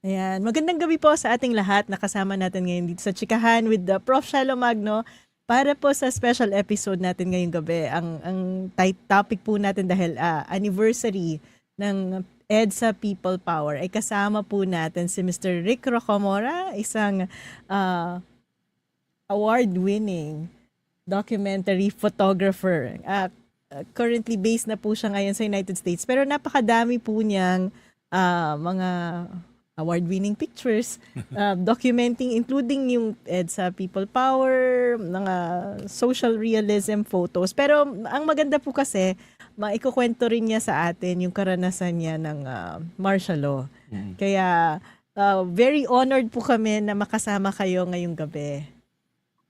Ayan. Magandang gabi po sa ating lahat. Nakasama natin ngayon dito sa Chikahan with the Prof. Cielo Magno para po sa special episode natin ngayong gabi. Ang topic po natin dahil anniversary ng EDSA People Power ay kasama po natin si Mr. Rick Rocamora, isang award-winning documentary photographer. Currently based na po siya ngayon sa United States pero napakadami po niyang mga award-winning pictures, documenting, including yung EDSA People Power, mga social realism photos. Pero ang maganda po kasi, maikukwento rin niya sa atin yung karanasan niya ng martial law. Kaya very honored po kami na makasama kayo ngayong gabi.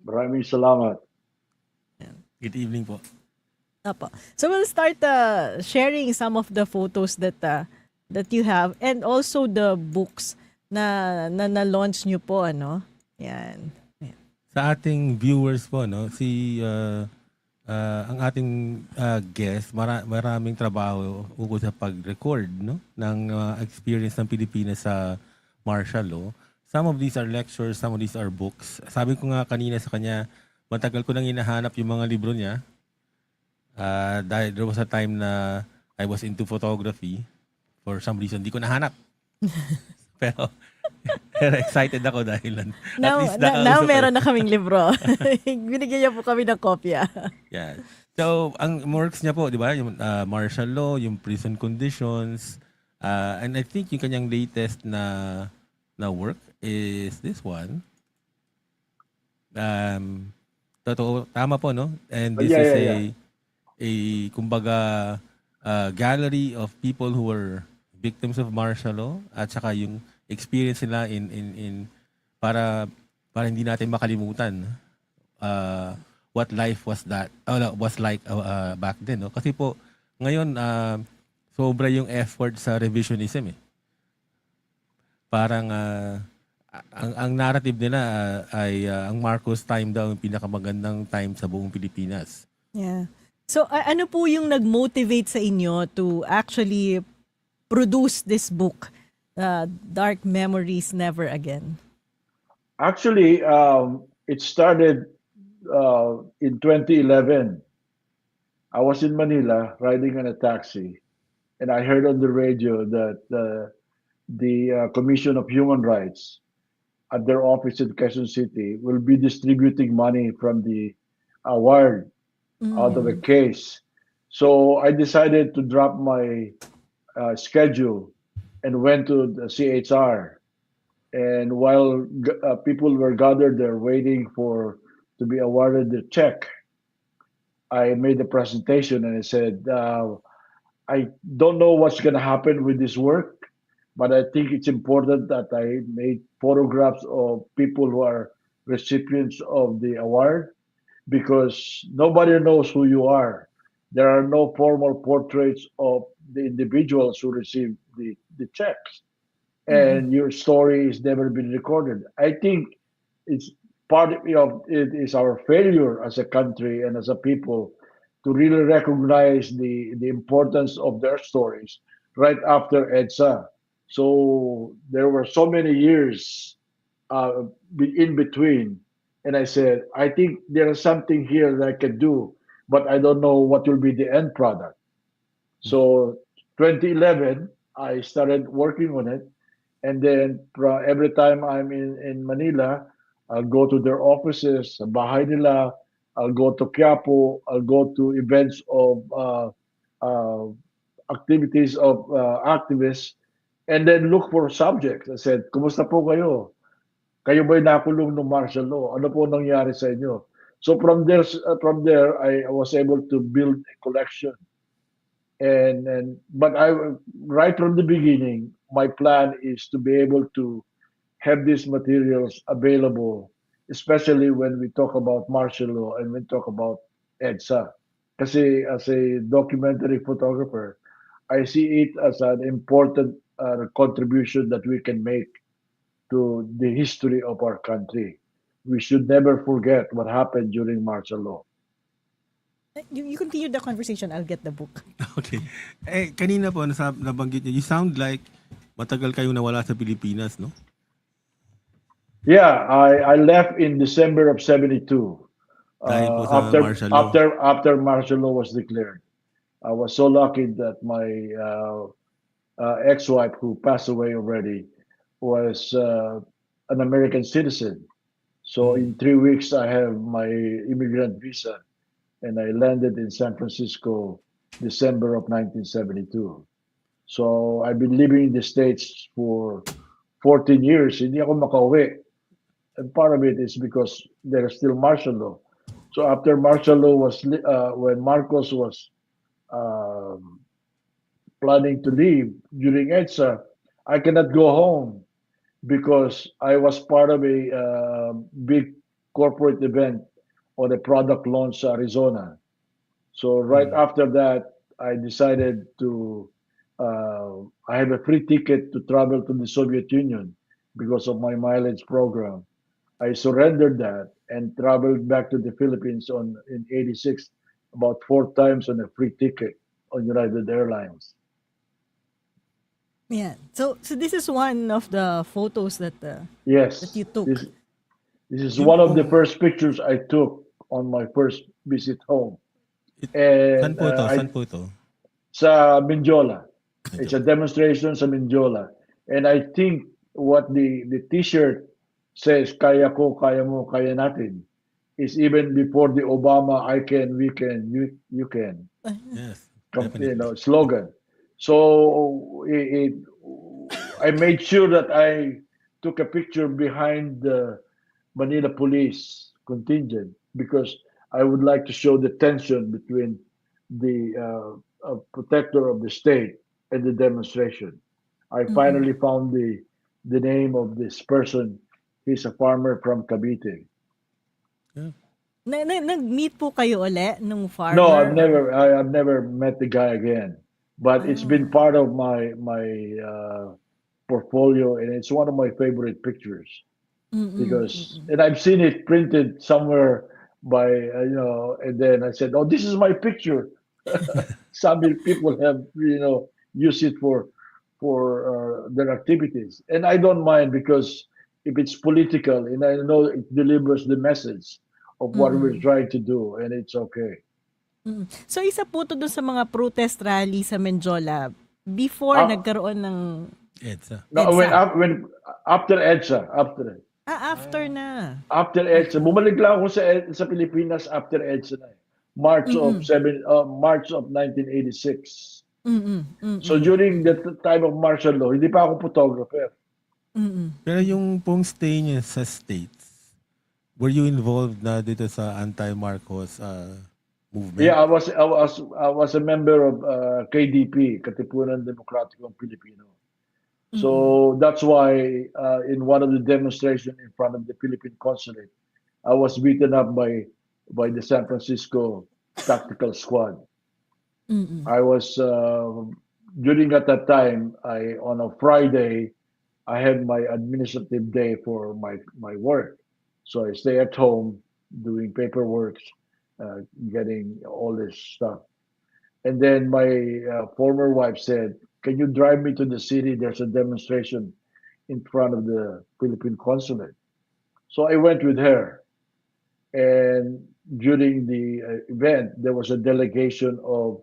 Maraming salamat. Good evening po. Apo. So we'll start sharing some of the photos that you have and also the books na launch nyo po, ano? Yan. Sa ating viewers po, no, ang ating guest, maraming trabaho ukol sa pag-record, no, ng experience ng Pilipinas sa martial law. Some of these are lectures, some of these are books. Sabi ko nga kanina sa kanya, matagal ko nang hinahanap yung mga libro niya. Dahil there was a time na I was into photography. For some reason, di ko nahanap. pero excited ako dahil now meron na kaming libro. Binigyan niya po kami ng kopya. Yeah. So, ang works niya po, di ba? Yung martial law, yung prison conditions, and I think yung kanyang latest na work is this one. Totoo, tama po, no? And this is a kumbaga gallery of people who were victims of martial law at saka yung experience nila in para hindi natin makalimutan what life was like back then, no? Kasi po ngayon sobra yung effort sa revisionism eh. Parang ang narrative nila ay ang Marcos time daw yung pinakamagandang time sa buong Pilipinas. Yeah. So ano po yung nag-motivate sa inyo to actually produce this book, Dark Memories Never Again? Actually, it started in 2011. I was in Manila riding in a taxi, and I heard on the radio that the Commission of Human Rights at their office in Quezon City will be distributing money from the award out of a case. So I decided to drop my schedule and went to the CHR. And while people were gathered there waiting to be awarded the check, I made a presentation and I said, I don't know what's going to happen with this work, but I think it's important that I made photographs of people who are recipients of the award because nobody knows who you are. There are no formal portraits of the individuals who receive the checks, and your story has never been recorded. I think it's part of it is our failure as a country and as a people to really recognize the importance of their stories right after EDSA. So there were so many years in between, and I said, I think there is something here that I can do, but I don't know what will be the end product. So 2011, I started working on it. And then every time I'm in Manila, I'll go to their offices, sa bahay nila, I'll go to Quiapo, I'll go to events of activities of activists, and then look for subjects. I said, kumusta po kayo? Kayo ba'y nakulong ng martial law? Ano po nangyari sa inyo? So from there, I was able to build a collection. But right from the beginning, my plan is to be able to have these materials available, especially when we talk about martial law and we talk about EDSA. Kasi as a documentary photographer, I see it as an important contribution that we can make to the history of our country. We should never forget what happened during martial law. You continue the conversation, I'll get the book. Okay. Kanina po nabanggit niyo, you sound like Matagal kayong nawala sa Pilipinas, no? Yeah, I left in December of 72. Dahil po sa martial law. After martial law was declared. I was so lucky that my ex-wife, who passed away already, was an American citizen. So in 3 weeks, I have my immigrant visa, and I landed in San Francisco, December of 1972. So I've been living in the States for 14 years. Hindi ako makauwi. And part of it is because there's still martial law. So after martial law when Marcos was um, planning to leave during EDSA, I cannot go home because I was part of a big corporate event on a product launch Arizona. So right after that, I decided to. I have a free ticket to travel to the Soviet Union because of my mileage program. I surrendered that and traveled back to the Philippines in '86 about 4 times on a free ticket on United Airlines. Yeah. So this is one of the photos that Yes, you took. this is Yung one of the pong- first pictures I took on my first visit home. Saan And po ito? Saan po ito? sa Mindiola. It's a demonstration sa Mindiola. And I think what the T-shirt says, kaya ko, kaya mo, kaya natin, is even before the Obama I can, we can, you can, Yes, definitely. slogan. So I made sure that I took a picture behind the Manila police contingent because I would like to show the tension between the protector of the state and the demonstration. I finally found the name of this person. He's a farmer from Cavite. Yeah. Nag-meet po kayo uli nung farmer? No, I've never met the guy again, but it's been part of my portfolio, and it's one of my favorite pictures because, and I've seen it printed somewhere by and then I said, oh, this is my picture. Some people have use it for their activities, and I don't mind because if it's political and I know it delivers the message of what we're trying to do, and it's okay. So isa po to dun sa mga protest rally sa Menjola before Ah. nagkaroon ng EDSA. No, EDSA. when after EDSA, after na. after EDSA, bumalik lang ako sa Pilipinas after EDSA na. March of 1986. So during the time of martial law, hindi pa ako photographer. Pero yung pong stay niya sa States, were you involved na dito sa anti-Marcos movement? Yeah, I was a member of KDP, Katipunan Demokratikong Pilipino. So that's why in one of the demonstrations in front of the Philippine consulate, I was beaten up by the San Francisco tactical squad. I was during at that time. On a Friday, I had my administrative day for my work, so I stay at home doing paperwork, getting all this stuff. And then my former wife said, "Can you drive me to the city? There's a demonstration in front of the Philippine consulate." So I went with her. And during the event, there was a delegation of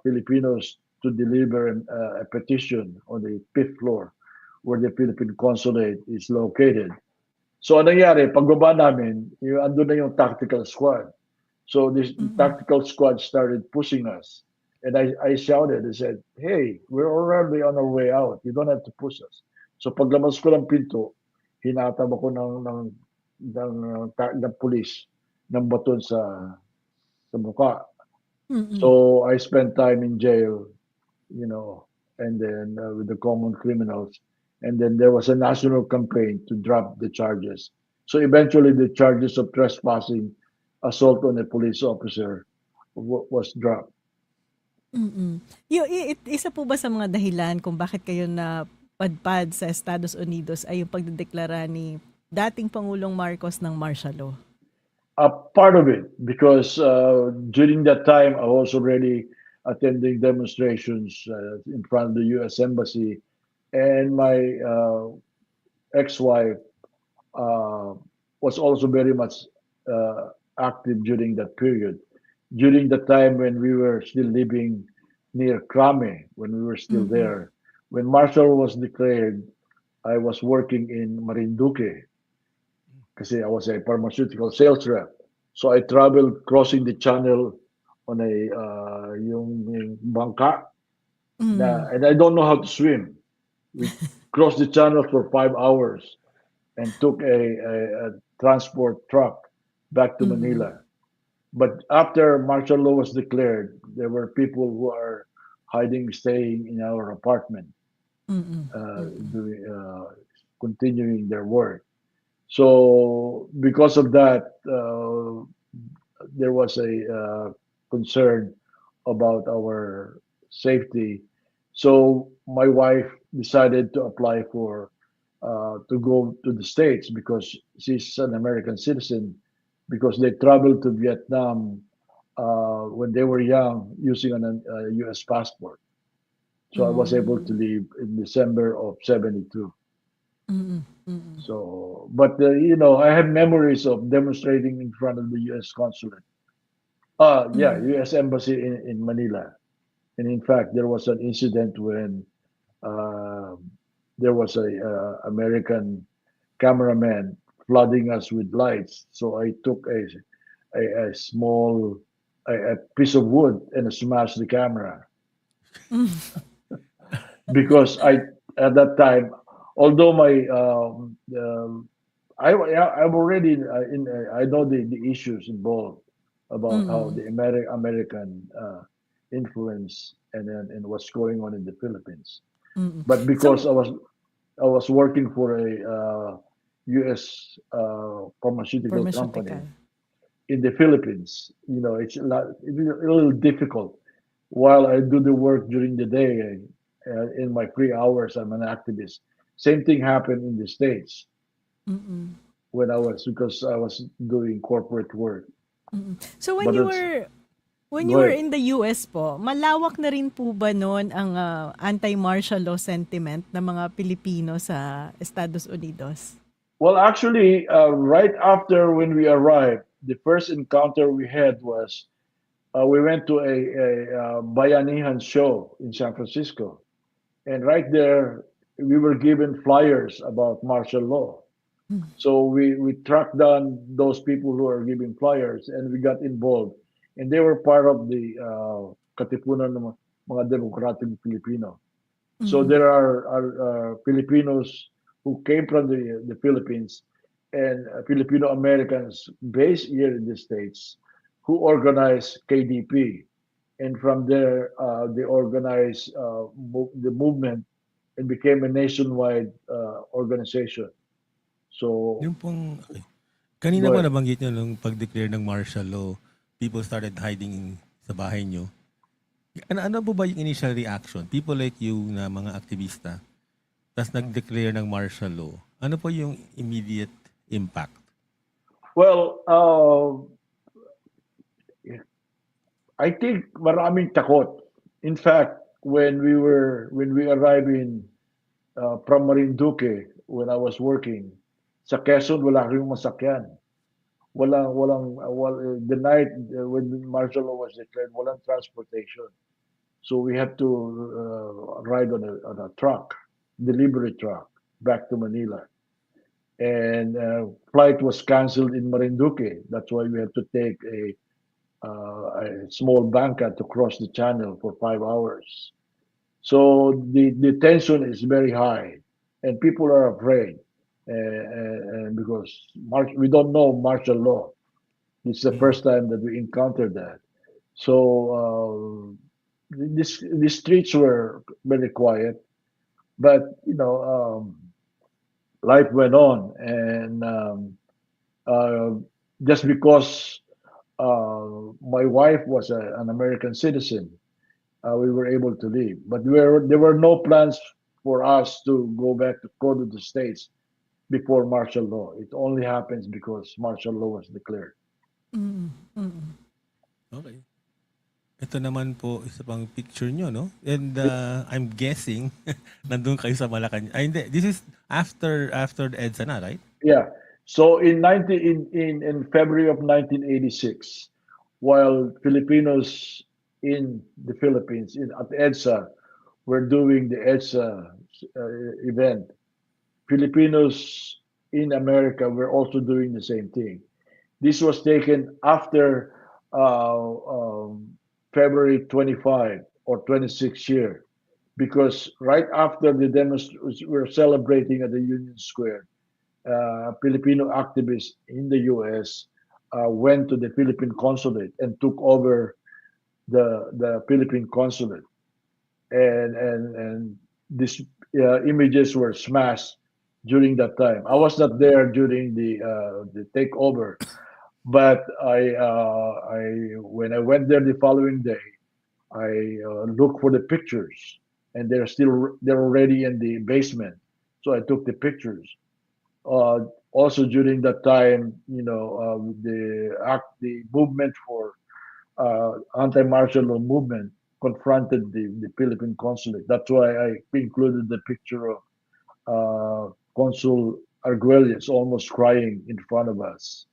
Filipinos to deliver a petition on the fifth floor where the Philippine consulate is located. So anong nangyari, pagbaba namin, andun na yung tactical squad. So this tactical squad started pushing us. And I shouted, I said, hey, we're already on our way out. You don't have to push us. So paglabas ko ng pinto, hinatam ako ng police ng baton sa mukha. So I spent time in jail, and then with the common criminals. And then there was a national campaign to drop the charges. So eventually the charges of trespassing, assault on a police officer was dropped. Isa po ba sa mga dahilan kung bakit kayo na padpad sa Estados Unidos ay yung pagdedeklara ni dating Pangulong Marcos ng martial law? Part of it, because during that time, I was already attending demonstrations in front of the U.S. Embassy and my ex-wife uh, was also very much active during that period. During the time when we were still living near Krame, when we were still Mm-mm. there, when martial law was declared, I was working in Marinduque kasi I was a pharmaceutical sales rep. So I traveled crossing the channel on a yung bangka Mm. and I don't know how to swim. We crossed the channel for 5 hours and took a transport truck back to Mm. Manila. But after martial law was declared, there were people who are hiding, staying in our apartment, Mm. doing, continuing their work. So because of that, there was a concern about our safety. So my wife decided to apply for to go to the States because she's an American citizen because they traveled to Vietnam when they were young using a U.S. passport. So I was able to Mm. leave in December of '72. Mm. Mm. So, but I have memories of demonstrating in front of the U.S. consulate. Yeah, Mm. U.S. Embassy in Manila. And in fact, there was an incident when uh, there was a American cameraman flooding us with lights. So I took a small a piece of wood and smashed the camera Mm. because I at that time, although my I'm already I know the issues involved about how Mm. the American influence and what's going on in the Philippines. Mm. But because So, I was working for a U.S. Pharmaceutical company pharmaceutical. in the Philippines, it's a little difficult. While I do the work during the day, in my free hours, I'm an activist. Same thing happened in the States Mm. because I was doing corporate work. Mm. So But it's when you Go were ahead. in the US po, malawak na rin po ba noon ang anti-martial law sentiment ng mga Pilipino sa Estados Unidos? Well, actually, right after when we arrived, the first encounter we had was we went to a Bayanihan show in San Francisco. And right there, we were given flyers about martial law. So we tracked down those people who are giving flyers and we got involved. And they were part of the Katipunan ng mga Demokrateng Pilipino. So Mm. there are Filipinos who came from the Philippines and Filipino Americans based here in the States who organized KDP. And from there, they organized the movement and became a nationwide organization. So, Yung pong, okay. Kanina go po ahead. nabanggit nyo nung pag-declare ng martial law, people started hiding sa bahay nyo. Ano po ba yung initial reaction? People like you na mga aktivista, tas nag-declare ng martial law. Ano po yung immediate impact? Well, I think maraming takot. In fact, when we arrived in from Marinduque, when I was working, sa Quezon wala kayong masakyan. The night when martial law was declared, walang transportation. So we had to ride on a truck, delivery truck, back to Manila. And flight was canceled in Marinduque. That's why we had to take a small banca to cross the channel for 5 hours. So the tension is very high, and people are afraid, and because we don't know martial law. It's the Mm. first time that we encountered that. So the streets were very quiet, but life went on, and uh, just because my wife was an American citizen, we were able to leave. But there were no plans for us to go to the States before martial law. It only happens because martial law was declared. Mm. Mm. Okay. Ito naman po, isa pang picture nyo, no? And I'm guessing, nandun kayo sa Malacanang. Ay, hindi. This is after the EDSA na, right? Yeah. So in February of 1986, while Filipinos in the Philippines at EDSA were doing the EDSA event, Filipinos in America were also doing the same thing. This was taken after uh, February 25 or 26 year, because right after the demonstration, we were celebrating at the Union Square. Filipino activists in the U.S. Went to the Philippine consulate and took over the Philippine consulate, and these images were smashed during that time. I was not there during the takeover, but I when I went there the following day, I looked for the pictures, and they're already in the basement. So I took the pictures. Also during that time, the movement for anti-martial law movement confronted the Philippine consulate. That's why I included the picture of Consul Arguelles almost crying in front of us.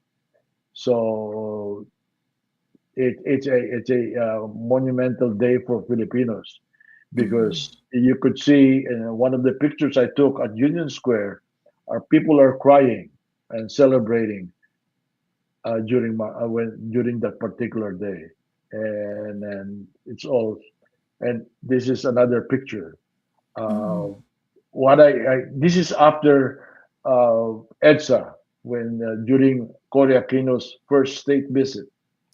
So it's a monumental day for Filipinos, Mm-hmm. because you could see in one of the pictures I took at Union Square, our people are crying and celebrating during that particular day, and it's all. And this is another picture. Mm-hmm. Uh, I this is after EDSA, when during Cory Aquino's first state visit.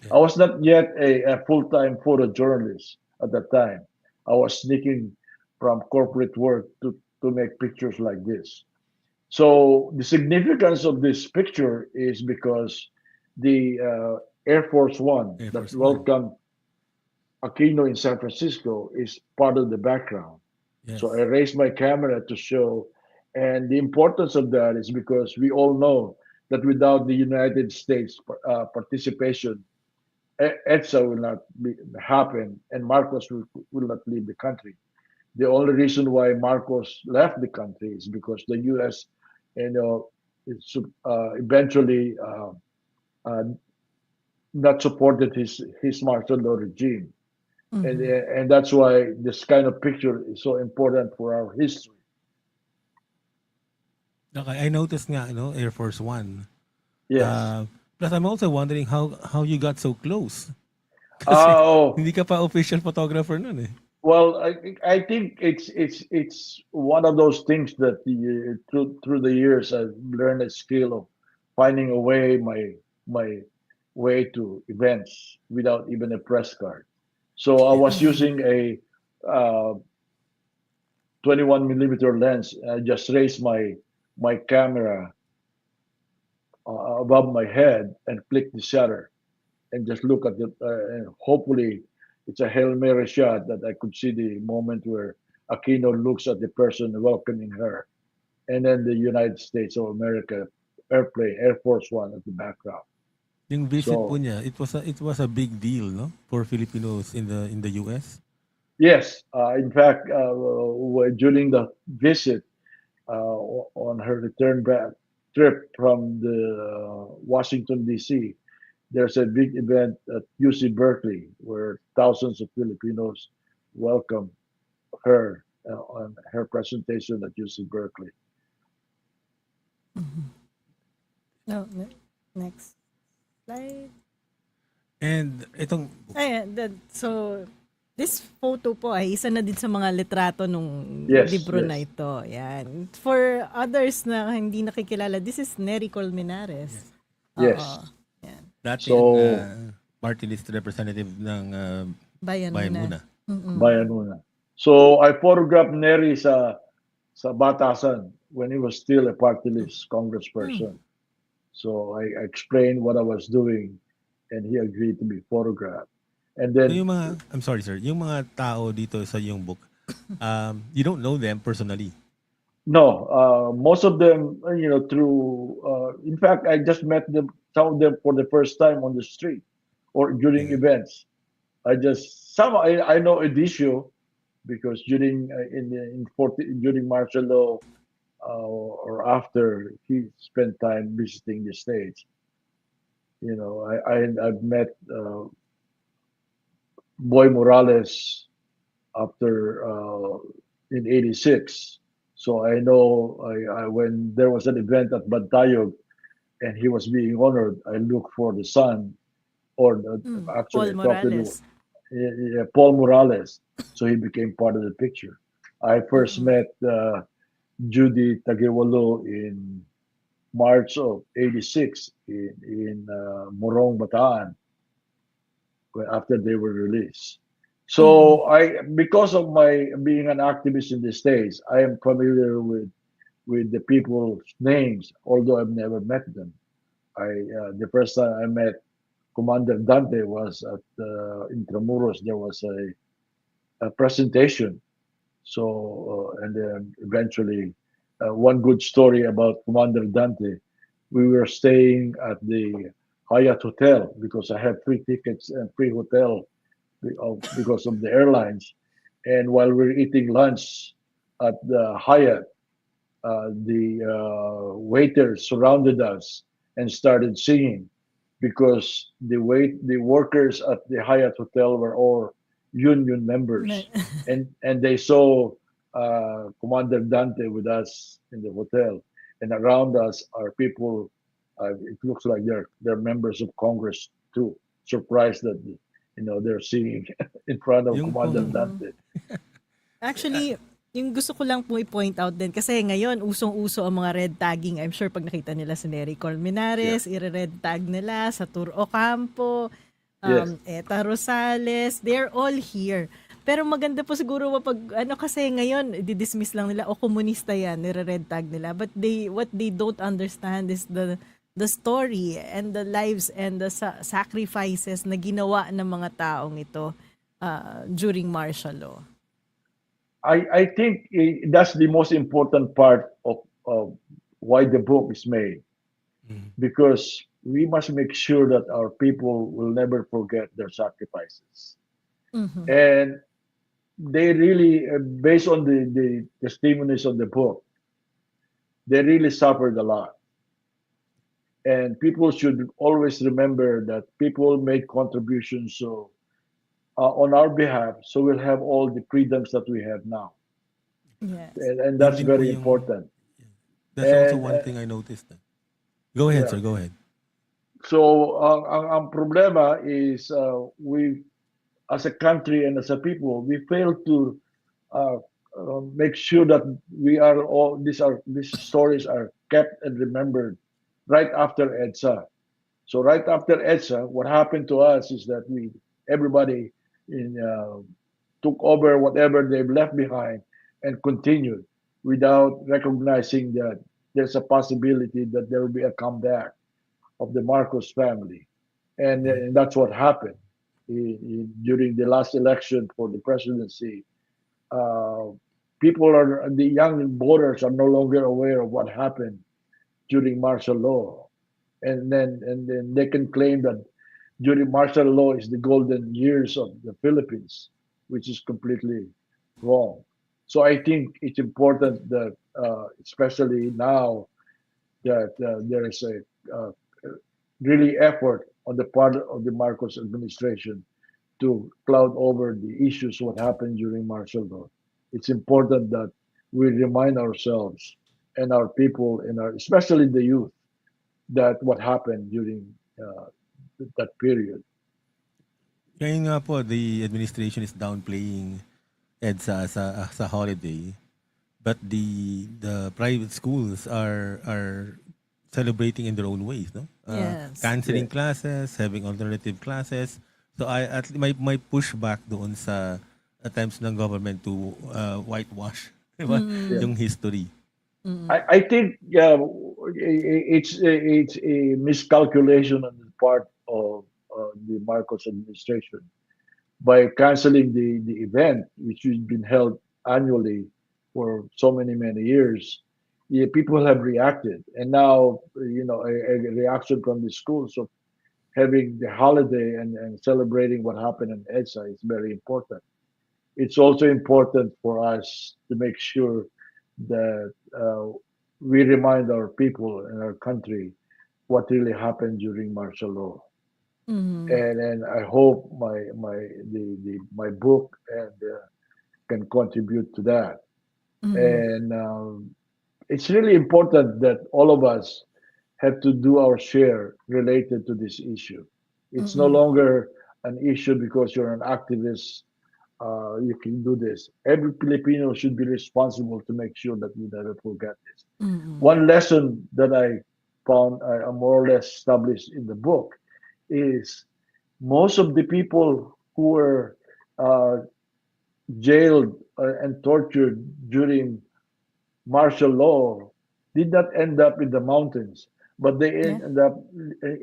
Yeah. I was not yet a full-time photojournalist at that time. I was sneaking from corporate work to make pictures like this. So the significance of this picture is because the Air Force One Air that Force One. welcomed Aquino in San Francisco is part of the background. So I Yes. raised my camera to show, and the importance of that is because we all know that without the United States participation, EDSA will not happen, and Marcos will not leave the country. The only reason why Marcos left the country is because the U.S. you know eventually uh, not supported his martial law regime, Mm-hmm. and that's why this kind of picture is so important for our history. Okay, I noticed nga, Air Force One. Yes. Uh, Plus, I'm also wondering how you got so close. Kasi Oh, hindi ka pa official photographer nun eh. well, I think it's one of those things that through the years I've learned a skill of finding a way my way to events without even a press card. So I was Mm-hmm. using a 21 millimeter lens. I just raised my camera above my head and click the shutter and just look at it. And hopefully, it's a Hail Mary shot that I could see the moment where Aquino looks at the person welcoming her, and then the United States of America airplane, Air Force One at the background. Yung visit po So niya, it was a big deal, no? For Filipinos in the US. yes, in fact, during the visit on her return back trip from the Washington D.C., there's a big event at UC Berkeley where thousands of Filipinos welcome her on her presentation at UC Berkeley. Mm-hmm. No, next slide. And itong Ayan, so this photo po ay isa na din sa mga litrato nung Yes, libro na yes, ito. Yan. For others na hindi nakikilala, this is Nery Colmenares. Oo. yes. Yan. dating So, party list representative ng Bayan Bayan muna. Muna. Mm-mm. bayan muna. So I photographed Neri sa Batasan when he was still a party list Mm. congressperson. So I explained what I was doing, and he agreed to be photographed. And So then yung mga, I'm sorry sir, yung mga tao dito sa yung book, you don't know them personally. no, most of them, through. In fact, I just met them, some of them for the first time on the street or during Yeah. events. I just some I know Edicio because during during martial law or after he spent time visiting the states. I've met Boy Morales after in '86. So I know when there was an event at Bantayog and he was being honored, I looked for the son, or actually Paul I talked to Morales. Paul Morales. So he became part of the picture. I first Mm-mm. met Judy Tagewalo in March of '86 in Morong, Bataan, after they were released. Mm-mm. So because of my being an activist in the States, I am familiar with the people's names, although I've never met them. The first time I met Commander Dante was at Intramuros. There was a presentation. So and then eventually, one good story about Commander Dante. We were staying at the Hyatt Hotel because I have free tickets and free hotel because of the airlines. And while we're eating lunch at the Hyatt, the waiters surrounded us and started singing because the workers at the Hyatt Hotel were all union members, and they saw Commander Dante with us in the hotel, and around us are people. It looks like they're members of Congress too. Surprised that they're singing in front of Yung Commander pong Mm-mm. Dante. ah, Actually, yung gusto ko lang po i-point out din kasi ngayon usong-uso ang mga red tagging. I'm sure pag nakita nila si Nery Yeah. Colmenares, ire-red tag nila sa Tour Ocampo, Yes. Eta Rosales, they're all here. Pero maganda po siguro mapag ano kasi ngayon di-dismiss lang nila o komunista yan, nire-red tag nila. But what they don't understand is the story and the lives and the sacrifices na ginawa ng mga taong ito during martial law. I think that's the most important part of why the book is made, mm, because we must make sure that our people will never forget their sacrifices. Mhm. And they really, based on the testimonies of the book, they really suffered a lot. And people should always remember that people made contributions on our behalf, so we'll have all the freedoms that we have now. Yes. And yun that's din po very yung important. that's also And one thing I noticed. Go ahead, yeah, sir. Go ahead. so ang problema is we as a country and as a people we fail to uh, make sure that we are all these stories are kept and remembered right after EDSA. So right after EDSA, what happened to us is that everybody in took over whatever they've left behind and continued without recognizing that there's a possibility that there will be a comeback of the Marcos family. Mm, And that's what happened during the last election for the presidency. Uh, the young voters are no longer aware of what happened during martial law. And then they can claim that during martial law is the golden years of the Philippines, which is completely wrong. So I think it's important that, especially now, that there is a uh, really effort on the part of the Marcos administration to cloud over the issues what happened during martial law. It's important that we remind ourselves and our people and especially the youth that what happened during that period. Ngayon nga po, the administration is downplaying EDSA as a holiday, but the private schools are celebrating in their own ways, no? Yes. Yeah. Canceling classes, having alternative classes. So my pushback doon sa attempts ng government to whitewash, di ba? Yeah. Yung history. I think it's a miscalculation on the part of the Marcos administration by canceling the event, which has been held annually for so many years. Yeah, people have reacted, and now a reaction from the schools of, having the holiday and celebrating what happened in EDSA is very important. It's also important for us to make sure that we remind our people and our country what really happened during martial law. Mhm. And I hope my book and can contribute to that. Mhm. And it's really important that all of us have to do our share related to this issue. It's no Mm. longer an issue because you're an activist. You can do this. Every Filipino should be responsible to make sure that we never forget this. Mm. One lesson that I found I more or less established in the book is most of the people who were uh, jailed and tortured during martial law did not end up in the mountains, but they Yeah. ended up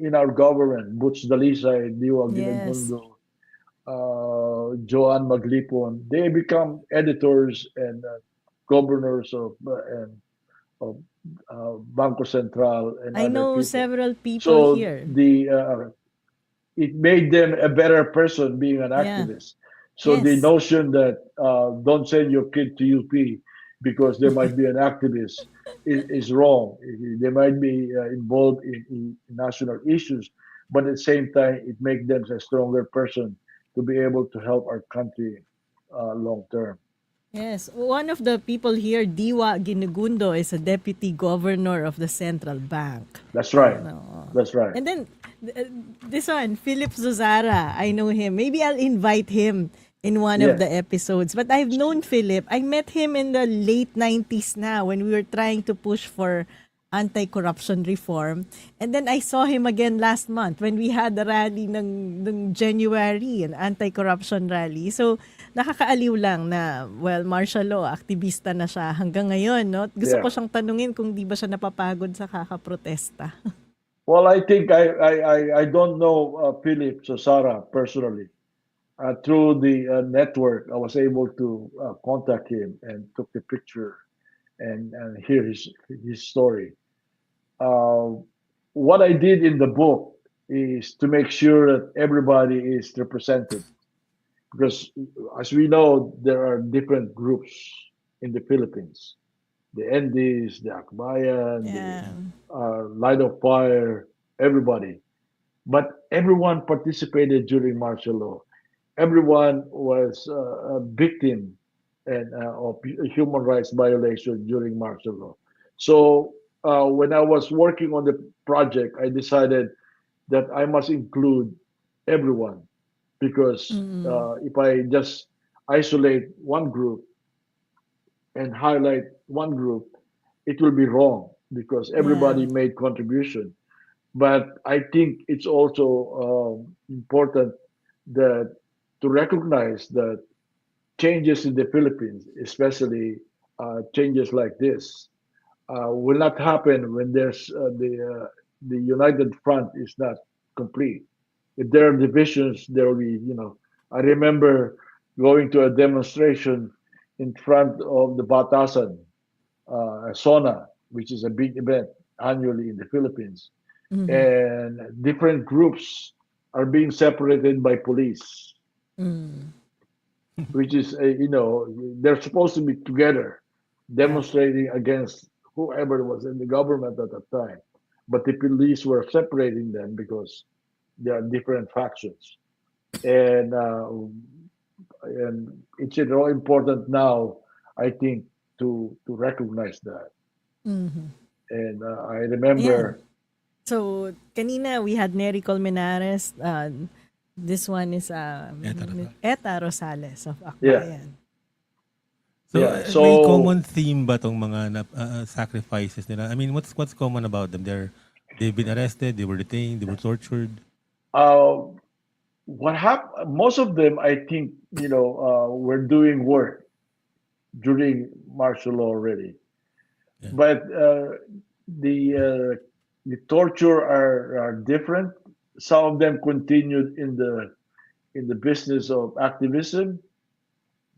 in our government. Butch Dalisay, Diwa Yes. Ginigundo, Joan Maglipon. They become editors and governors of Banco Central and I other know people. several people So here. it made them a better person being an Yeah. activist. So the Yes. notion that don't send your kid to UP because there might be an activist is wrong. They might be involved in national issues, but at the same time, it makes them a stronger person to be able to help our country long term. Yes. One of the people here, Diwa Ginugundo, is a deputy governor of the central bank. That's right. No. That's right. And then this one, Philip Zuzara, I know him. Maybe I'll invite him in one of Yes. the episodes. But I've known Philip. I met him in the late 90s now when we were trying to push for anti-corruption reform. And then I saw him again last month when we had the rally ng January, an anti-corruption rally. So, nakakaaliw lang na, well, martial law, aktivista na siya hanggang ngayon, no? Gusto ko Yeah. siyang tanungin kung di ba siya napapagod sa kakaprotesta. Well, I think I don't know Philip Sosara personally. Through the network, I was able to contact him and took the picture and hear his story. Uh, what I did in the book is to make sure that everybody is represented because, as we know, there are different groups in the Philippines: the NDs, the Akbayan, the Yeah. Light of Fire, everybody. But everyone participated during martial law. Everyone was a victim of human rights violation during martial law. So when I was working on the project, I decided that I must include everyone because Mm. if I just isolate one group and highlight one group, it will be wrong because Yeah. everybody made contribution. But I think it's also important that to recognize that changes in the Philippines, especially changes like this, will not happen when there's the united front is not complete. If there are divisions, there will be, I remember going to a demonstration in front of the Batasan, SONA, which is a big event annually in the Philippines, Mhm. and different groups are being separated by police, Mm. which is they're supposed to be together Yeah. demonstrating against whoever was in the government at that time, but the police were separating them because there are different factions, and uh, and it's all important now, I think, to recognize that. Mhm. And I Ayan. remember, So, kanina we had Nery Colmenares. This one is Eto na. Eta Rosales of yeah, Akbayan. So yeah. may common So theme ba tong mga sacrifices nila? I mean, what's common about them? They've been arrested, they were detained, they were tortured. uh, what happened? Most of them, I think, were doing work during martial law already, Yeah. but the torture are different. Some of them continued in the business of activism.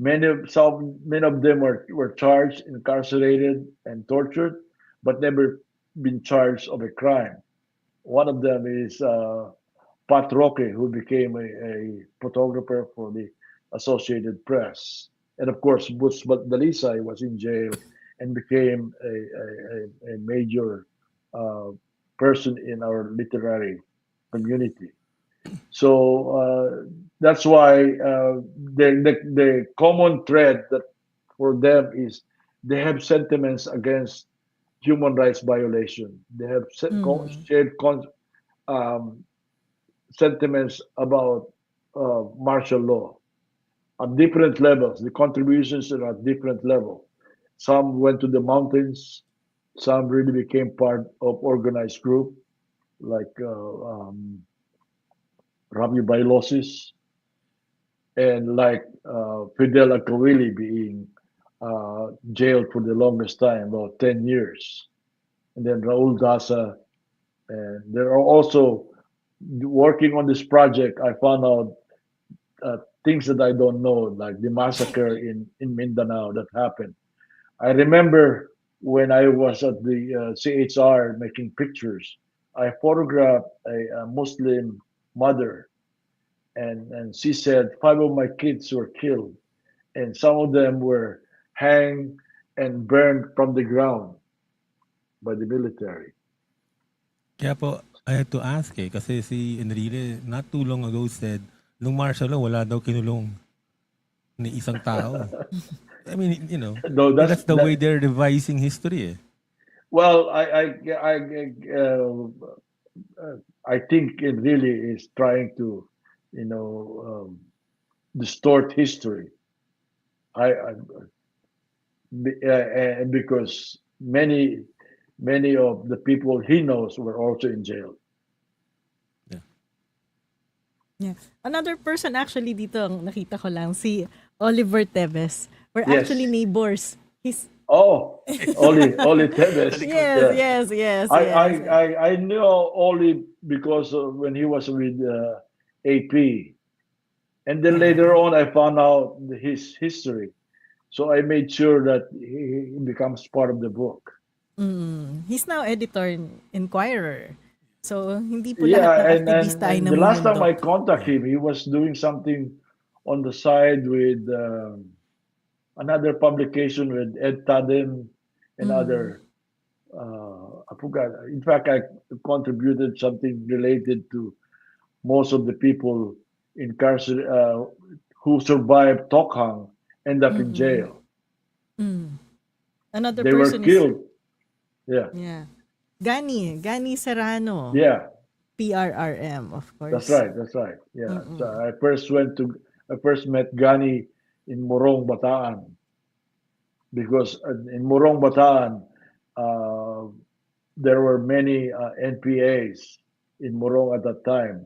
Many of them were charged, incarcerated, and tortured, but never been charged of a crime. One of them is Pat Roque, who became a photographer for the Associated Press. And of course, Butch Dalisay was in jail and became a major uh, person in our literary community. So that's why the common thread that for them is they have sentiments against human rights violation. They have Mm. shared um, sentiments about martial law at different levels. The contributions are at different level. Some went to the mountains. Some really became part of organized group like Rabi Bailosis and like Fidel Akawili being jailed for the longest time, about 10 years. And then Raul Daza. And there are also working on this project. I found out things that I don't know, like the massacre in Mindanao that happened. I remember when I was at the CHR making pictures, I photographed a Muslim mother, and she said 5 of my kids were killed, and some of them were hanged and burned from the ground by the military. Kaya po, I had to ask kasi si Enrile not too long ago said, nung martial law, wala daw kinulong ni isang tao. I mean, No, that's that's the way that. they're revising history Well, I think it really is trying to, you know, distort history. I and because many of the people he knows were also in jail. Yeah. Yeah. Another person actually dito ang nakita ko lang, si Oliver Teves. We're actually Yes. neighbors. He's Oh, Oli Tevez. yes, Yeah. yes, yes, I I yes. I I knew Oli because when he was with AP, and then later on I found out his history. So I made sure that he becomes part of the book. He's now editor in Inquirer. So, hindi po lahat Yeah, ng and aktivista ay the last time I namumundok. contact Yeah. him, he was doing something on the side with another publication with Ed Tadem and Mm. other. I forgot. In fact, I contributed something related to most of the people incarcerated who survived Tokhang end up in Mm-mm. jail. Mm. Another They were person is, killed. Yeah, yeah, Gani Serrano, yeah. PRRM, of That's course. right. That's right. Yeah. So Mm-mm. I first met Gani in Morong, Bataan, because in Morong, Bataan, uh, there were many NPAs in Morong at that time,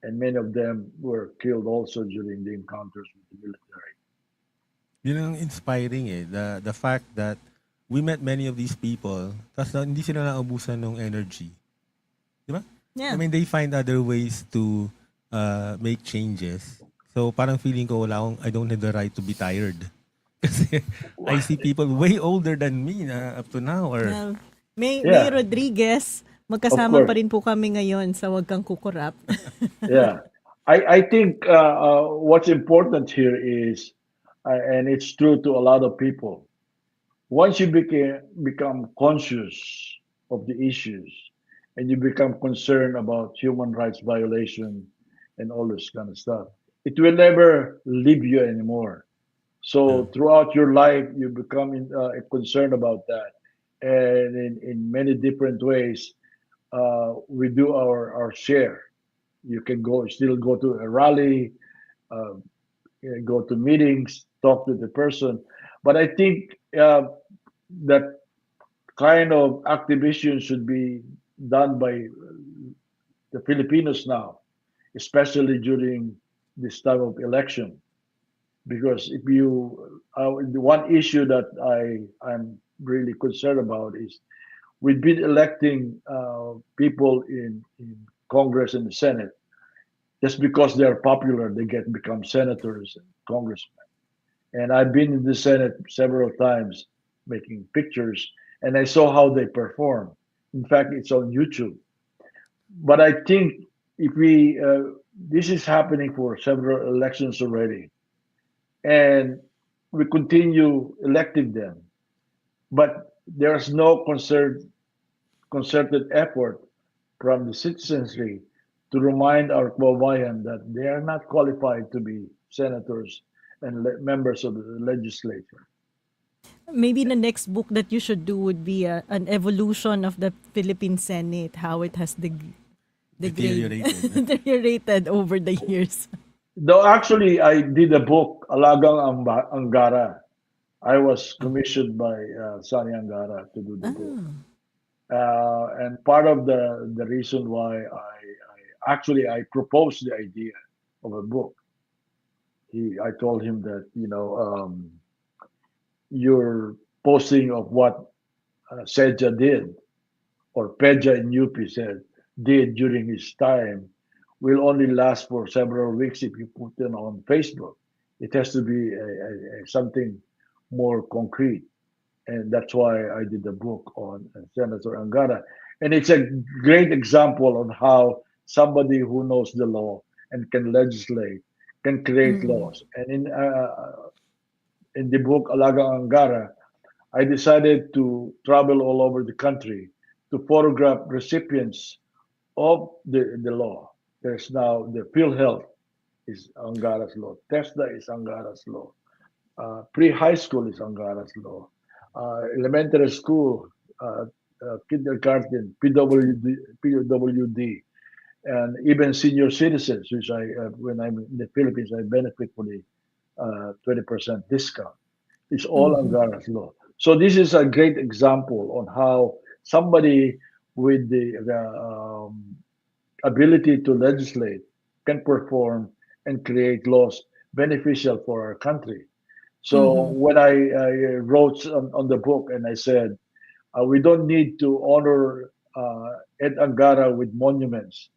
and many of them were killed also during the encounters with the military. Yun ang inspiring The fact that we met many of these people, tapos hindi sila naubusan ng energy. Di ba? I Yeah. mean, they find other ways to make changes. So parang feeling ko I don't have the right to be tired. Kasi I see people way older than me na up to now or Well, May Yeah, Rodriguez, of magkasama course. pa rin po kami ngayon sa Wag Kang Kukurap. Yeah, I think what's important here is, and it's true to a lot of people, once you become conscious of the issues and you become concerned about human rights violation and all this kind of stuff, it will never leave you anymore. yeah. So throughout your life, you become concerned about that, and in many different ways, we do our share. You can still go to a rally, uh, go to meetings, talk to the person, but I think that kind of activation should be done by the Filipinos now, especially during this time of election. Because if you, the one issue that I'm really concerned about is we've been electing people in Congress and the Senate just because they're popular, they become senators and congressmen. And I've been in the Senate several times making pictures, and I saw how they perform. In fact, it's on YouTube. But I think if we this is happening for several elections already, and we continue electing them, but there's no concerted effort from the citizenry to remind our kababayan that they are not qualified to be senators and members of the legislature. Maybe the next book that you should do would be an evolution of the Philippine Senate, how it has the grade Deteriorated. deteriorated over the years. Though actually, I did a book, Alagang Angara. I was commissioned by Sani Angara to do the book. Ah. And part of the reason why I proposed the idea of a book. I told him that your posting of what Seja did or Peja in UP said did during his time will only last for several weeks if you put it on Facebook. It has to be something more concrete, and that's why I did the book on Senator Angara. And it's a great example on how somebody who knows the law and can legislate can create Mm. laws. And in the book Alaga Angara, I decided to travel all over the country to photograph recipients of the law. There's now the PhilHealth is Angara's law. TESDA is Angara's law. Pre-high school is Angara's law. Elementary school, kindergarten, PWD, and even senior citizens, which when I'm in the Philippines, I benefit for the 20% discount. It's all Mhm. Angara's law. So this is a great example on how somebody with the ability to legislate can perform and create laws beneficial for our country. So Mhm. when I wrote on the book and I said, we don't need to honor Ed Angara with monuments.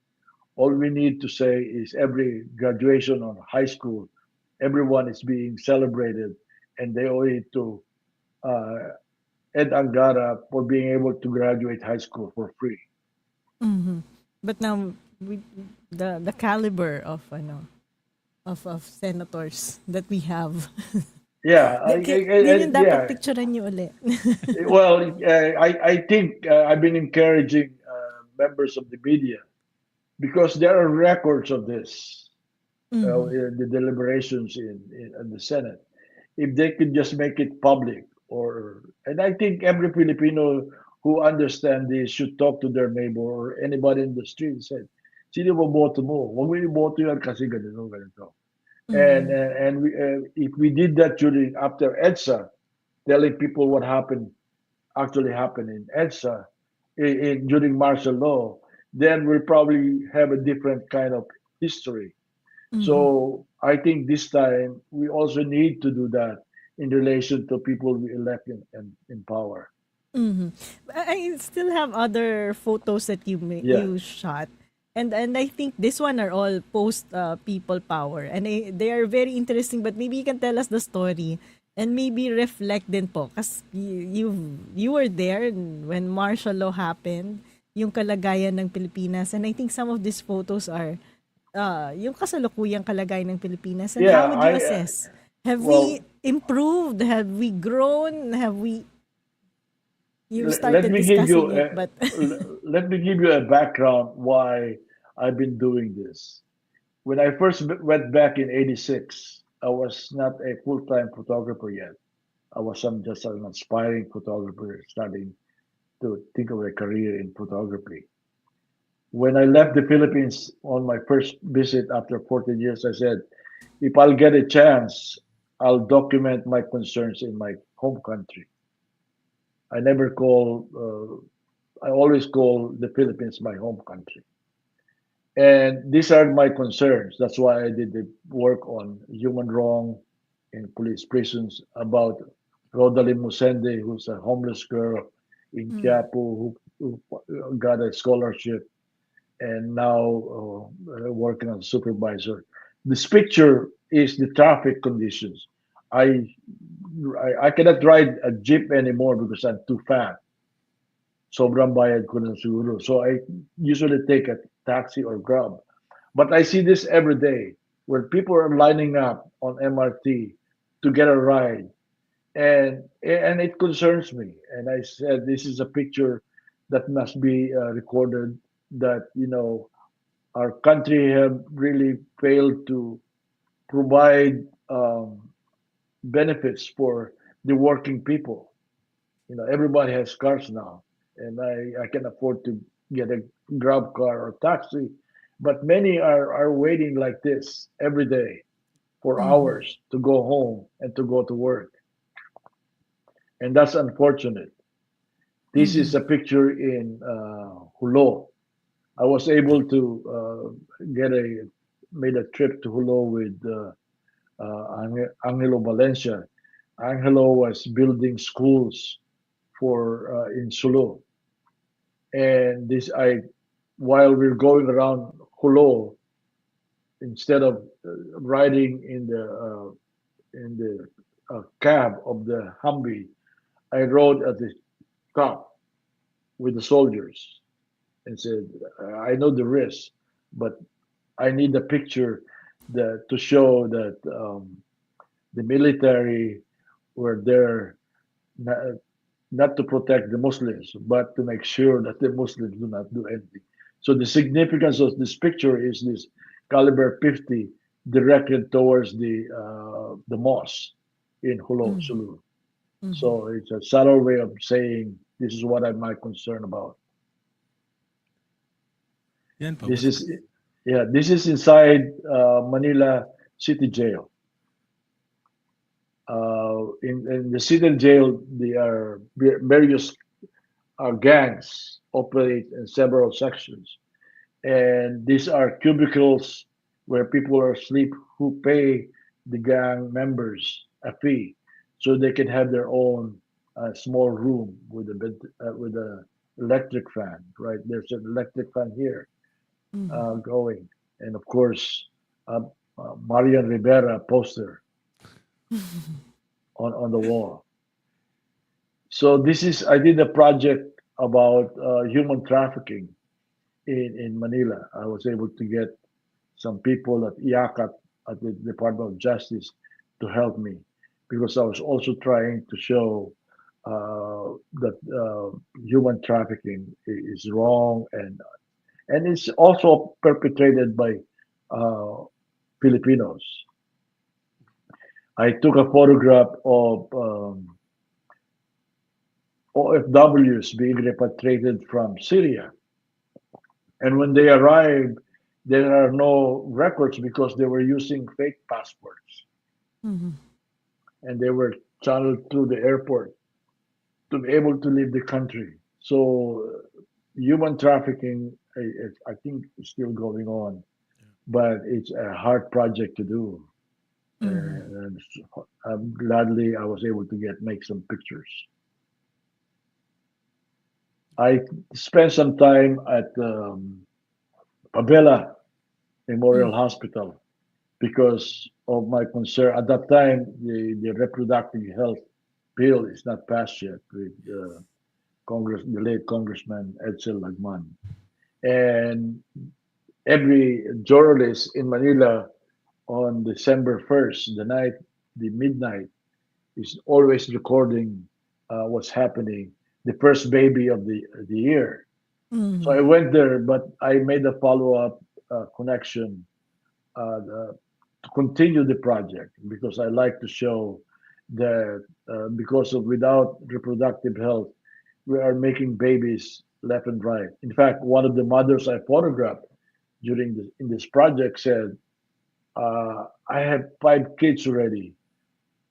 All we need to say is every graduation on high school, everyone is being celebrated, and they owe it to uh, Ed Angara for being able to graduate high school for free. Mhm. But now we, the caliber of of senators that we have. Yeah, Yun yung dapat yeah. picturean niyo uli. Well, I think I've been encouraging members of the media because there are records of this, Mhm. in the deliberations in the Senate. If they could just make it public, and I think every Filipino who understand this should talk to their neighbor or anybody in the street and say, sino ba boto mo? Huwag mo iboto yan kasi ganito, ganito. And Mhm. if we did that during after EDSA, telling people what happened actually happened in EDSA during martial law, then we'll probably have a different kind of history. Mhm. So I think this time we also need to do that in relation to people we elect in power. Mhm. I still have other photos that Yeah. you shot. And I think this one are all post people power. And they are very interesting, but maybe you can tell us the story and maybe reflect din po kasi you were there when martial law happened, yung kalagayan ng Pilipinas, and I think some of these photos are yung kasalukuyang kalagayan ng Pilipinas, and how Yeah, would you assess? Have we well, improved? Have we grown? Have we you let started me give you discussing it, but let me give you a background why I've been doing this. When I first went back in '86, I was not a full-time photographer yet. I was just an aspiring photographer starting to think of a career in photography. When I left the Philippines on my first visit after 14 years, I said, if I'll get a chance, I'll document my concerns in my home country. I never call, I always call the Philippines my home country. And these are my concerns. That's why I did the work on human wrong in police prisons about Rodaline Musende, who's a homeless girl in mm, Quiapo who got a scholarship and now working as a supervisor. This picture is the traffic conditions. I, I cannot ride a jeep anymore because I'm too fat. Sobrang bayad ko ng siguro. So I usually take a taxi or Grab. But I see this every day where people are lining up on MRT to get a ride, and it concerns me. And I said, this is a picture that must be recorded. That our country have really failed to provide benefits for the working people. Everybody has cars now, and I can afford to get a grab car or taxi, but many are waiting like this every day for Mm-hmm. hours to go home and to go to work, and that's unfortunate. This Mm-hmm. is a picture in Hulo. I was able to get a made a trip to Hulo with Angelo Valencia. Angelo was building schools for in Sulu, and this I while we're going around Hulo, instead of riding in the cab of the Humvee, I rode at the top with the soldiers and said, "I know the risk, but I need a picture that to show that the military were there not, not to protect the Muslims, but to make sure that the Muslims do not do anything." So the significance of this picture is this caliber 50 directed towards the mosque in Hulo, Mm-hmm. Sulu. Mm-hmm. So it's a subtle way of saying this is what I'm my concern about. Yan po. This is yeah, this is inside Manila City Jail. In the city jail, there are various gangs operate in several sections, and these are cubicles where people are asleep who pay the gang members a fee, so they can have their own small room with a bed, with a electric fan. Right there's an electric fan here Mm-hmm. going, and of course, uh, Marian Rivera poster on the wall. So this is I did a project about human trafficking in Manila. I was able to get some people at IACAT at the Department of Justice to help me because I was also trying to show that human trafficking is wrong, and it's also perpetrated by uh, Filipinos. I took a photograph of OFWs being repatriated from Syria. And when they arrived, there are no records because they were using fake passports Mm-hmm. and they were channeled through the airport to be able to leave the country. So human trafficking, I think, is still going on, but it's a hard project to do. Mm-hmm. And gladly I was able to get make some pictures. I spent some time at Pabela Memorial Hospital because of my concern. At that time, the reproductive health bill is not passed yet with the late Congressman Edsel Lagman. And every journalist in Manila on December 1st, the midnight, is always recording what's happening, the first baby of the year. So Mm-hmm. I went there, but I made a follow-up connection to continue the project because I like to show that because of without reproductive health, we are making babies left and right. In fact, one of the mothers I photographed in this project said, "I have 5 kids already,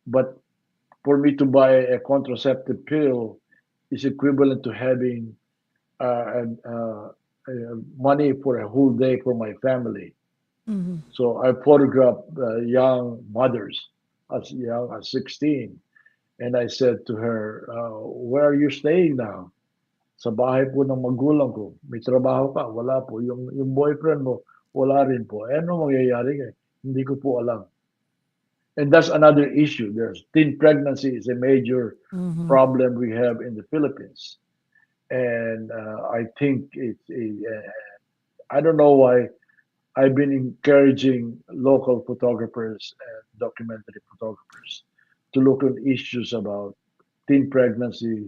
but for me to buy a contraceptive pill is equivalent to having money for a whole day for my family." Mm-hmm. So I photographed young mothers as young as 16. And I said to her, "Where are you staying now?" "Sa bahay po ng magulang ko." "May trabaho ka?" "Wala po." Yung boyfriend mo, wala rin po." "Eh, ano mangyayari? Hindi ko po alam." And that's another issue. There's teen pregnancy is a major Mm-hmm. problem we have in the Philippines. And I think I don't know why I've been encouraging local photographers and documentary photographers to look at issues about teen pregnancy,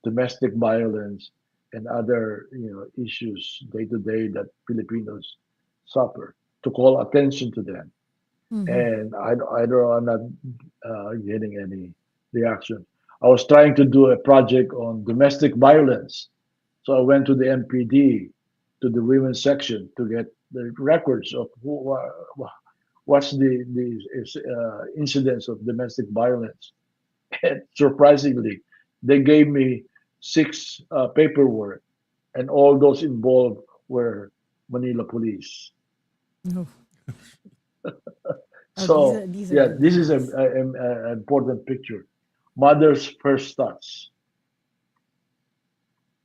domestic violence, and other issues day to day that Filipinos suffer. To call attention to them, Mm-hmm. and I don't I'm not getting any reaction. I was trying to do a project on domestic violence, so I went to the MPD, to the women's section to get the records of what's the incidence of domestic violence. And surprisingly, they gave me six paperwork, and all those involved were Manila police. Oh, So these are yeah, good this is ones. a important picture. Mother's first touch.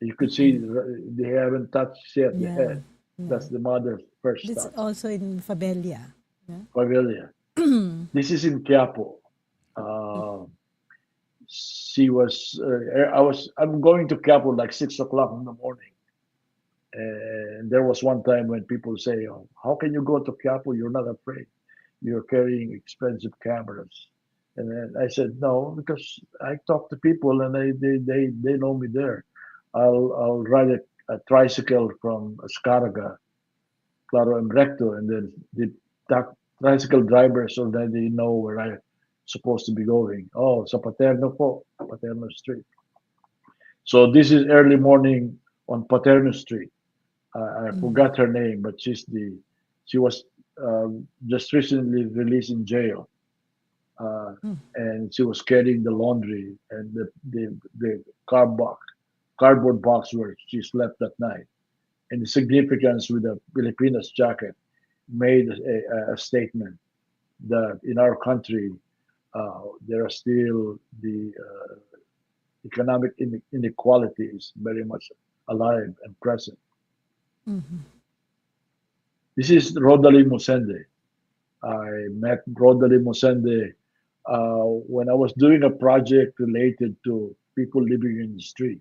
You could see Mm-mm. they haven't touched yet the Yeah. head. Yeah. That's the mother's first That's touch. also in Fabelia. Yeah. Pavilion. This is in Quiapo. Uh, she was. I'm going to Quiapo like 6 o'clock in the morning, and there was one time when people say, "Oh, how can you go to Quiapo? You're not afraid. You're carrying expensive cameras." And then I said, "No, because I talk to people and they know me there. I'll ride a tricycle from Escaraga, Claro and Recto, and then the tricycle drivers already know where I'm supposed to be going. Oh, sa Paterno po, Paterno Street. So this is early morning on Paterno Street. I Mm. forgot her name, but she was just recently released in jail, uh, Mm. and she was carrying the laundry and the cardboard box where she slept that night. And the significance with the Filipinas jacket made a statement that in our country there are still the economic inequality is very much alive and present. Mhm. This is Rodali Musende. I met Rodali Musende when I was doing a project related to people living in the street.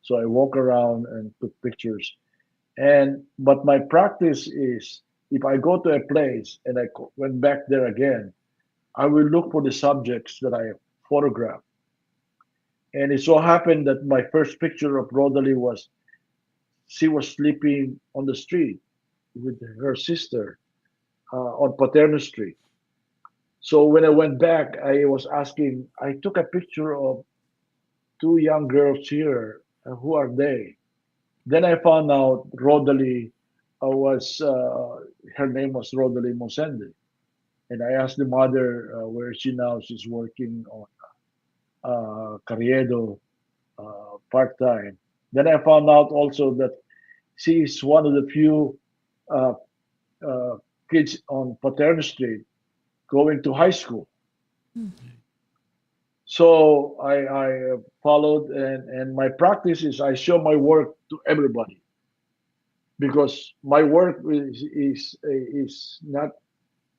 So I walk around and took pictures. And but my practice is if I go to a place and went back there again, I will look for the subjects that I photographed. And it so happened that my first picture of Rodalie was she was sleeping on the street with her sister on Paterno Street. So when I went back, I was asking, I took a picture of two young girls here. Who are they? Then I found out Rodalie was, her name was Rodalie Mosende. And I asked the mother, where is she now? She's working on Carriedo part time. Then I found out also that she is one of the few uh, uh, kids on Paterno Street going to high school. Mm. So I followed, and my practice is I show my work to everybody because my work is not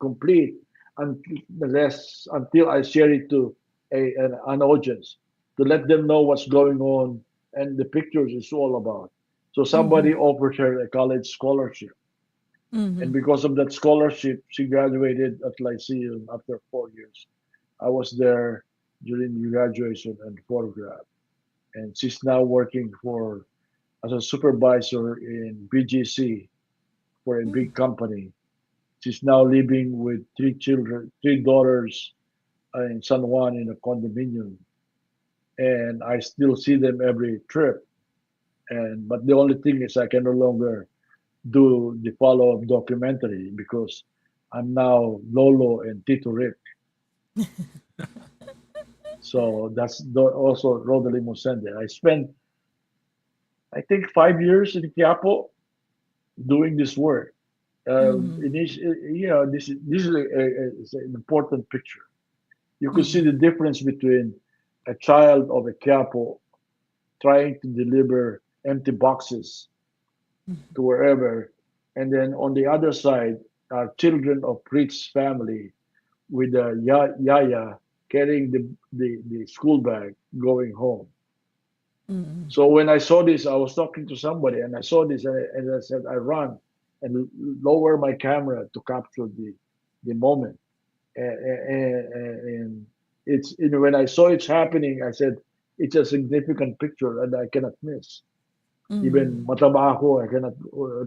complete until I share it to an audience to let them know what's going on and the pictures is all about. So Mhm. somebody offered her a college scholarship, and Mhm. because of that scholarship, she graduated at Lyceum after 4 years. I was there during the graduation and photograph, and she's now working for as a supervisor in BGC for a Mm. big company. She's now living with three children, three daughters in San Juan in a condominium, and I still see them every trip. And but the only thing is I can no longer do the follow-up documentary because I'm now Lolo and Tito Rick. So that's also Rodalie Musende. I spent I think 5 years in Quiapo doing this work. Mhm. Is an important picture. You could see Mhm. the difference between a child of a Quiapo trying to deliver empty boxes to wherever, and then on the other side are children of rich family with a yaya carrying the school bag going home. Mhm. So when I saw this, I was talking to somebody and I saw this and I said, I run. and lower my camera to capture the moment. And it's, when I saw it's happening, I said it's a significant picture and I cannot miss. Even Mm. mataba ako, I cannot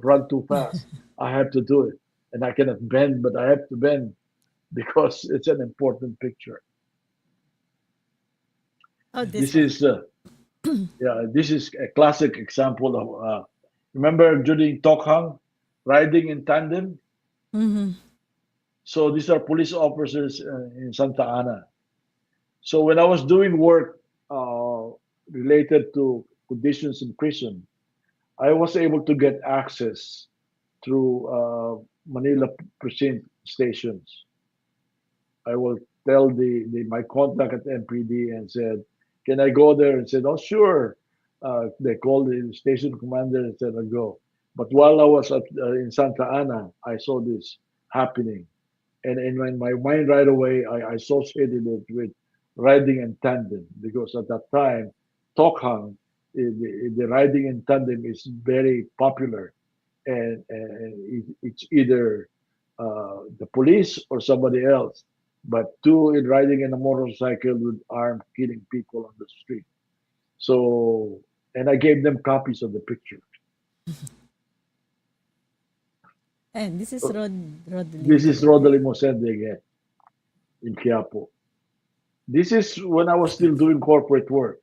run too fast. I have to do it, and I cannot bend, but I have to bend because it's an important picture. Oh, this This one. is yeah, this is a classic example of remember during Tokhang riding in tandem. Mm-hmm. So these are police officers in Santa Ana. So when I was doing work related to conditions in prison, I was able to get access through Manila precinct stations. I will tell my contact at MPD and said, "Can I go there?" And said, "Oh, sure." They called the station commander and said, "I'll go." But while I was in Santa Ana, I saw this happening, and in my mind right away, I associated it with riding in tandem because at that time, Tokhang, the riding in tandem is very popular, and it's either the police or somebody else, but two in riding in a motorcycle with armed killing people on the street. So, and I gave them copies of the picture. And this is So this Rodrigo is again. Rodolfo Mosende again in Quiapo. This is when I was still doing corporate work.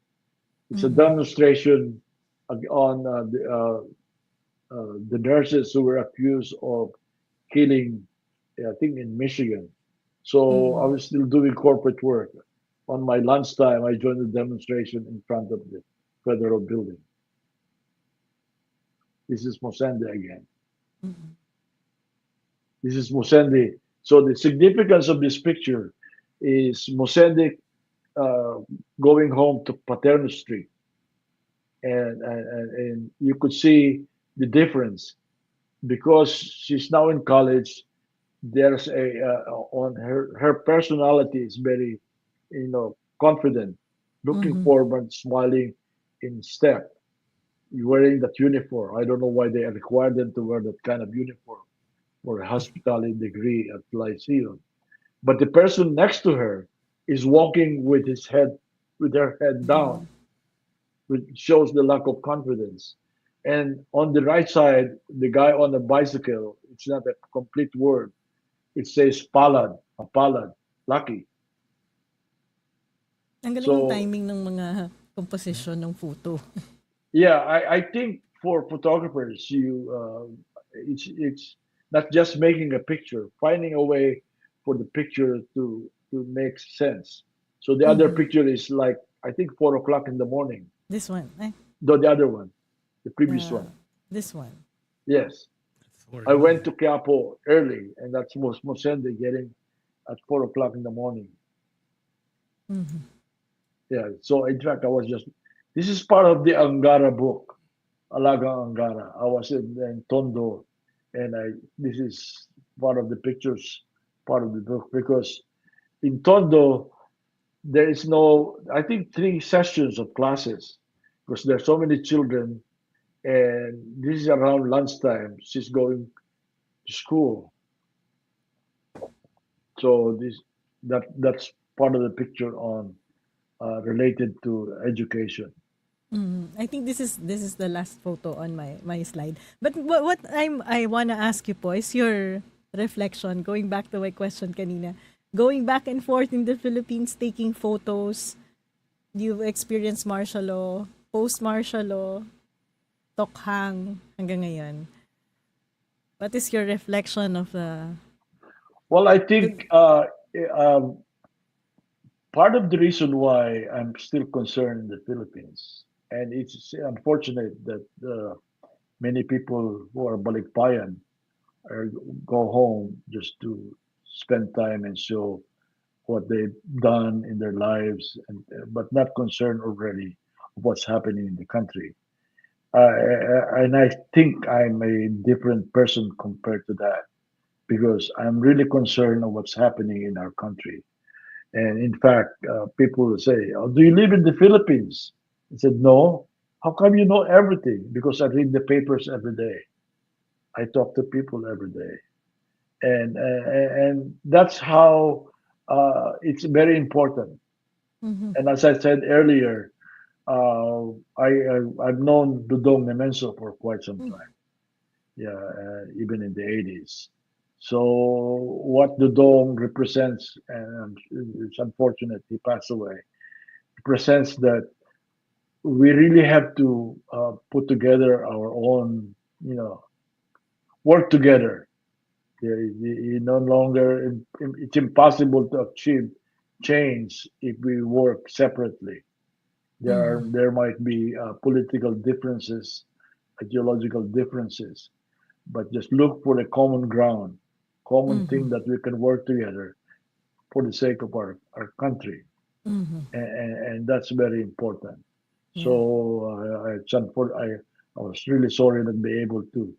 It's a Mm-hmm. demonstration on the nurses who were accused of killing, I think, in Michigan. So I Mm-hmm. was still doing corporate work. On my lunchtime, I joined the demonstration in front of the federal building. This is Mosende again. Mm-hmm. This is Mosende. So the significance of this picture is Mosende uh, going home to Paterno Street, and you could see the difference because she's now in college. There's a on her personality is very, confident, looking Mm-hmm. forward, smiling in step, wearing that uniform. I don't know why they require them to wear that kind of uniform for a hospitality degree at Lyceum. But the person next to her is walking with her head down, Down. which shows the lack of confidence. And on the right side, the guy on the bicycle, it's not a complete word. It says palad, a palad, lucky. Ang galing ng So timing ng mga composition ng photo. yeah, I think for photographers, it's not just making a picture, finding a way for the picture to make sense. So the other Mm-hmm. picture is like I think 4 o'clock in the morning. This one. Eh, The other one, the previous the one. this one. Yes, It's I early. went to Quiapo early, and that's most Mosende getting at 4 o'clock in the morning. Mm-hmm. Yeah. So in fact, I was just. This is part of the Angara book, Alaga Angara. I was in Tondo, and I. This is part of the pictures, part of the book because in Tondo there is no. I think 3 sessions of classes because there are so many children, and this is around lunchtime. She's going to school, so that's part of the picture on related to education. I think this is the last photo on my slide. But what I wanna ask you po is your reflection going back to my question kanina. Going back and forth in the Philippines taking photos, you've experienced martial law, post martial law, tokhang hanggang ngayon. What is your reflection of Well, I the think um, part of the reason why I'm still concerned in the Philippines, and it's unfortunate that many people who are balikbayan are, go home just to spend time and show what they've done in their lives, but not concerned already of what's happening in the country. And I think I'm a different person compared to that because I'm really concerned of what's happening in our country. And in fact, people will say, "Oh, do you live in the Philippines?" I said, "No." "How come you know everything?" "Because I read the papers every day." I talk to people every day, and that's how it's very important. Mhm. And as I said earlier, I've known Dudong Nemenso for quite some Mm. time. Yeah, even in the 80s. So what Dudong represents, and it's unfortunate he passed away, represents that we really have to put together our own, you know, work together. Yeah, you no longer, it's impossible to achieve change if we work separately. Mhm. There might be political differences, ideological differences, but just look for the common ground, common thing Mhm. that we can work together for the sake of our country, Mhm. and that's very important. So Yeah. I was really sorry not be able to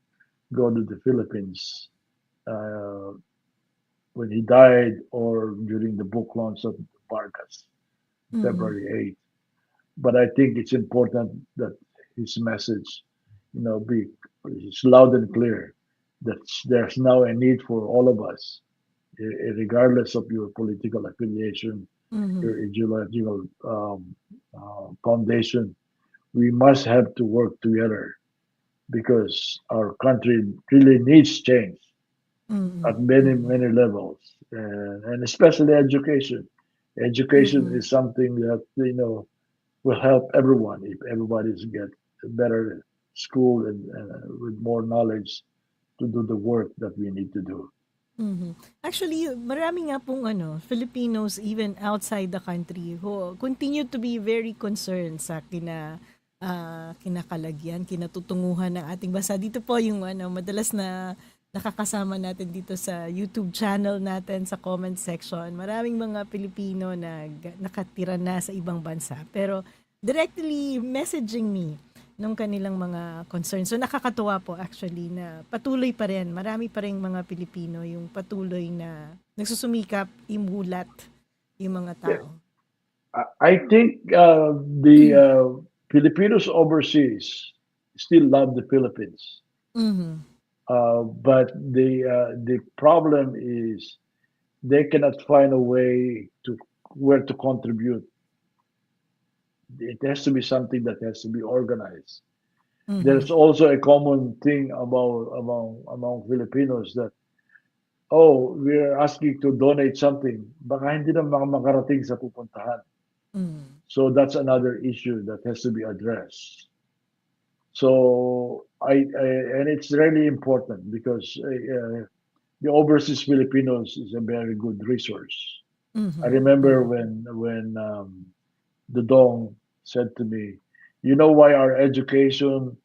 go to the Philippines uh, when he died or during the book launch of Vargas, Mhm. February 8th. But I think it's important that his message, be it's loud and clear that there's now a need for all of us, regardless of your political affiliation, Mhm. your ideological foundation. We must have to work together because our country really needs change Mhm. at many, Mhm. many levels, and especially education. Education Mhm. is something that, will help everyone if everybody's get better school and with more knowledge to do the work that we need to do. Mhm. Actually, marami nga pong Filipinos even outside the country who continue to be very concerned sa kinakalagyan, kinatutunguhan ng ating bansa. Dito po yung madalas na nakakasama natin dito sa YouTube channel natin sa comment section. Maraming mga Pilipino na nakatira na sa ibang bansa pero directly messaging me nung kanilang mga concerns. So nakakatuwa po actually na patuloy pa rin, marami pa rin mga Pilipino yung patuloy na nagsusumikap, imulat yung mga Yeah, tao. I think the Filipinos overseas still love the Philippines, Mhm. but the problem is they cannot find a way to where to contribute. It has to be something that has to be organized. Mhm. There's also a common thing about among Filipinos that, oh, we're asking to donate something, baka hindi na makarating sa pupuntahan. Mhm. So that's another issue that has to be addressed. So and it's really important because the overseas Filipinos is a very good resource. I Mhm. remember Mhm. when the Dong said to me, "You know why our education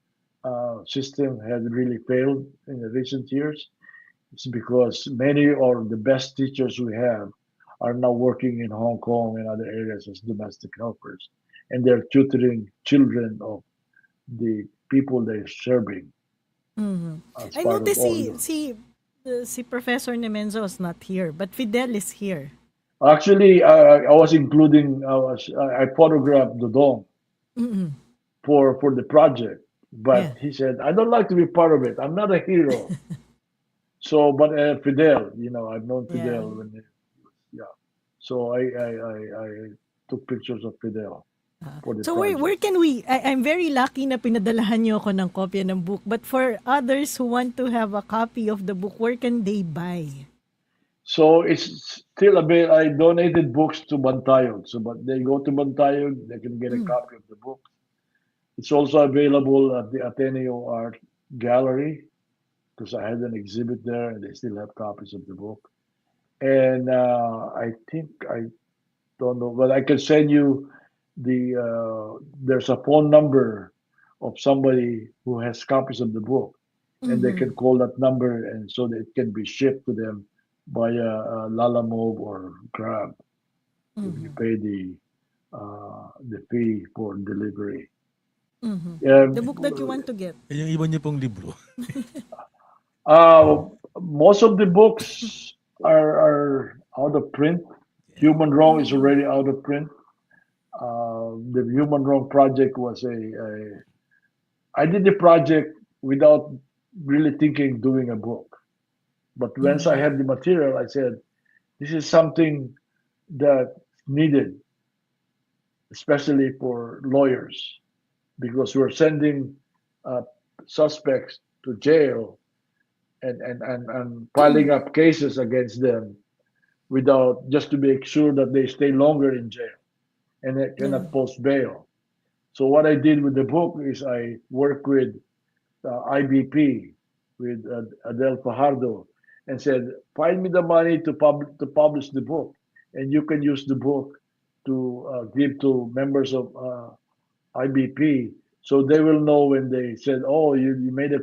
system has really failed in the recent years? It's because many of the best teachers we have are now working in Hong Kong and other areas as domestic helpers, and they're tutoring children of the people they're serving Mhm. as I part of notice all si the. si si Professor Nemenzo is not here, but Fidel is here. Actually, I was including I photographed the Dong Mhm. for the project, Yeah. but he said I don't like to be part of it. I'm not a hero. So, but Fidel, I've known Yeah. Fidel yeah. So I took pictures of Fidel for the So where project. can I'm very lucky na pinadalahan niyo ako ng kopya ng book. But for others who want to have a copy of the book, where can they buy? So it's still a bit. I donated books to Bantayog, so but they go to Bantayog, they can get a Mm. copy of the book. It's also available at the Ateneo Art Gallery because I had an exhibit there, and they still have copies of the book. And I think I don't know, but I can send you there's a phone number of somebody who has copies of the book, and they Mm-hmm. can call that number, and so that it can be shipped to them via Lalamove or Grab if you Mm-hmm. pay the fee for delivery. Mm-hmm. Um, The book that you want to get. Yung iba niyo pong libro. Most of the books are out of print. Yeah. Human Wrong is Mm-hmm. already out of print. The Human Wrong project was a I did the project without really thinking doing a book. But once I Mm-hmm. had the material, I said, this is something that needed, especially for lawyers, because we're sending uh, suspects to jail and piling up cases against them without just to make sure that they stay longer in jail and they Yeah. cannot post bail. So what I did with the book is I worked with IBP, with Adel Fajardo, and said, find me the money to publish the book, and you can use the book to give to members of IBP, so they will know when they said, "Oh, you made a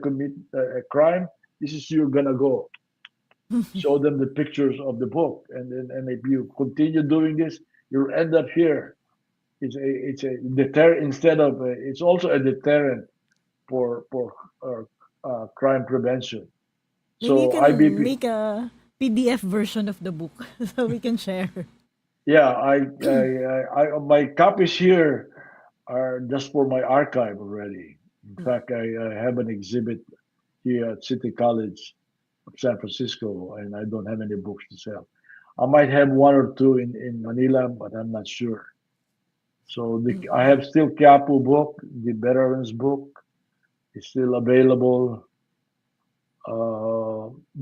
crime. This is you're gonna go." Show them the pictures of the book, and if you continue doing this, you'll end up here. It's a deter instead of it's also a deterrent for crime prevention. Maybe you So can IBP, make a PDF version of the book so we can share. yeah, my copies here are just for my archive already. In fact, I have an exhibit here at City College of San Francisco, and I don't have any books to sell. I might have one or two in Manila, but I'm not sure. So I Mm-mm. have still Quiapo book, the Veterans book is still available.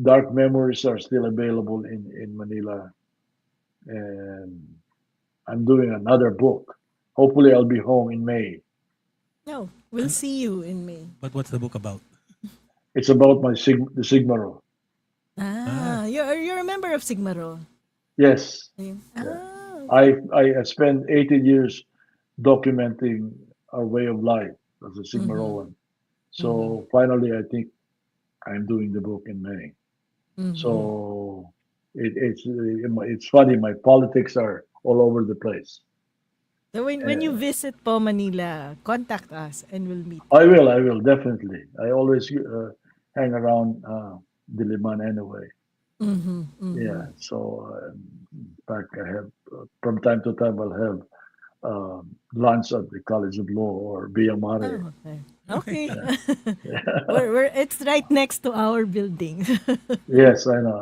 Dark Memories are still available in Manila, and I'm doing another book. Hopefully, I'll be home in May. No, we'll see you in May. But what's the book about? It's about the Sigmaro. Ah, You're a member of Sigmaro. Yes, yeah. Okay. I spent 18 years documenting our way of life as a Mm-hmm. Sigmaroan. Mm-hmm. So finally, I think I'm doing the book in May. Mm-hmm. So it's funny. My politics are all over the place. So when you Uh, visit po Manila, contact us and we'll meet you. I will definitely. I always hang around Diliman anyway. Mm-hmm. Mm-hmm. Yeah. So in fact, I have from time to time I'll have lunch at the College of Law or Via Mare. Oh, okay. okay. Okay. Yeah. It's right next to our building. Yes, I know.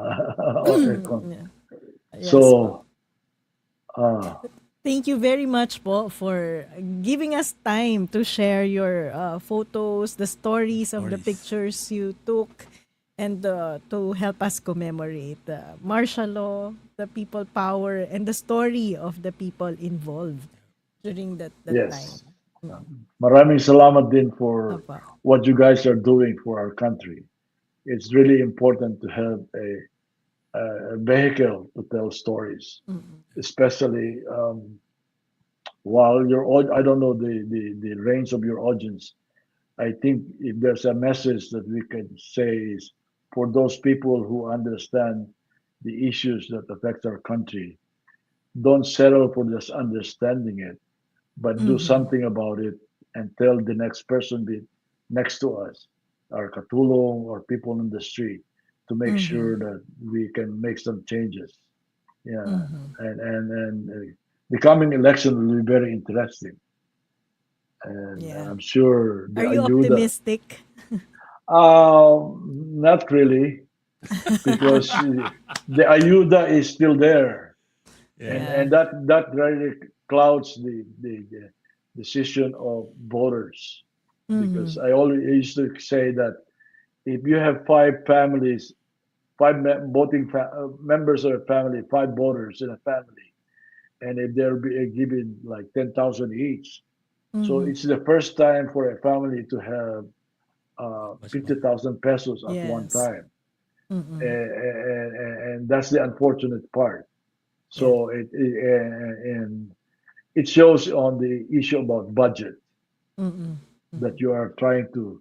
Okay, cool. Yeah. Yes po. So, uh, Thank you very much po for giving us time to share your photos, the stories of the Stories. pictures you took, and to help us commemorate the martial law, the people power, and the story of the people involved during that time. yes. Maraming salamat din for Apa. what you guys are doing for our country. It's really important to have a vehicle to tell stories, Mm-mm. especially while I don't know the range of your audience. I think if there's a message that we can say is for those people who understand the issues that affect our country, don't settle for just understanding it, but do Mm-hmm. something about it and tell the next person next to us, our katulong or people in the street, to make Mm-hmm. sure that we can make some changes. Yeah, Mm-hmm. and the coming election will be very interesting, and Yeah. I'm sure the Are you ayuda. optimistic? Not really, because the ayuda is still there, and Yeah. Yeah. and that really clouds the decision of voters. Mm-hmm. Because I always used to say that if you have five families, members of a family, five voters in a family, and if they're given like 10,000 each, so Mm-hmm. it's the first time for a family to have Much money. 50,000 pesos at one Yes. time, Mm-mm. and that's the unfortunate part. Yeah. So and it shows on the issue about budget Mm-mm. that Mm-mm. you are trying to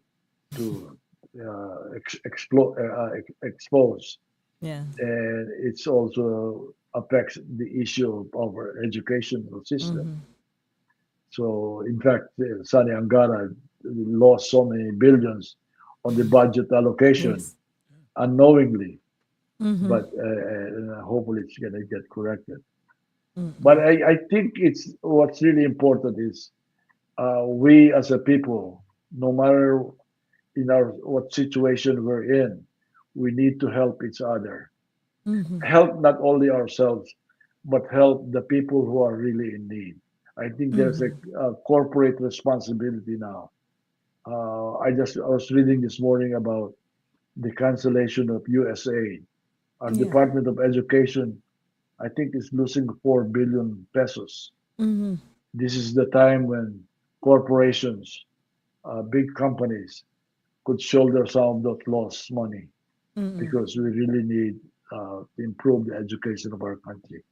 expose, Yeah. and it's also affects the issue of our educational system. Mm-hmm. So in fact, Sani Angara lost so many billions on the budget allocation Yes. unknowingly, Mm-hmm. but hopefully it's going to get corrected. But Mm-mm. I think it's what's really important is we as a people, no matter in our what situation we're in, we need to help each other. Mhm. Help not only ourselves, but help the people who are really in need. I think there's Mhm. a corporate responsibility now. I was reading this morning about the cancellation of USA. Our Yeah. Department of Education, I think, is losing 4 billion pesos. Mhm. This is the time when corporations, big companies, could shoulder some of that lost money Mm. because we really need to improve the education of our country.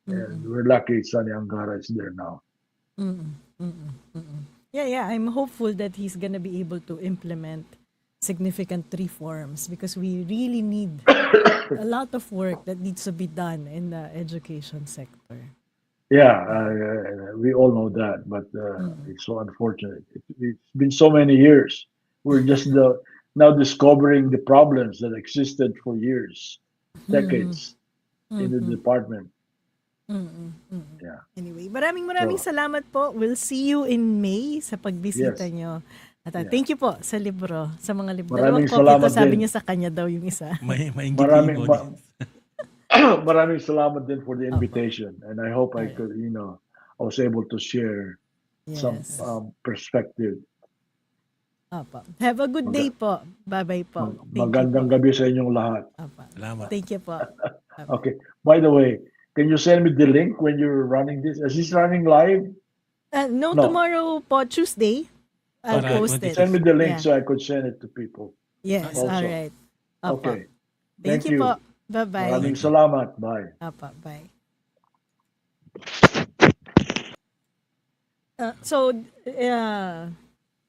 And Mm. we're lucky Sunny Angara is there now. Mm. Mm. Mm. Yeah, yeah. I'm hopeful that he's gonna be able to implement significant reforms because we really need a lot of work that needs to be done in the education sector. Yeah, we all know that, but Mm. it's so unfortunate. It's been so many years. We're just now discovering the problems that existed for years, Mm. decades in the Mm. department. Mm. Mm. Yeah. Anyway, maraming So salamat po. We'll see you in May sa pagbisita yes, nyo. At yeah. thank you po sa libro, sa mga libro. Dalawang Maraming kopya to, salamat sabi din. niya sa kanya daw yung isa. Mainggiting Maraming audience. maraming salamat din for the Opo. invitation, and I hope I Alright. could, I was able to share some Yes. perspective. Opo. Have a good day Mag- po. Bye-bye po. Thank you Magandang po. gabi sa inyong lahat. Opo. Salamat. Thank you po. Bye-bye. Okay. By the way, can you send me the link when you're running this? Is this running live? No, No. tomorrow po, Tuesday, I'll Para post it. 26. Send me the link Yeah. so I could send it to people Yes, also. alright. Opo. Okay. Thank Thank you po. you. Bye-bye. Maraming Thank you. salamat. Bye. Opo, bye.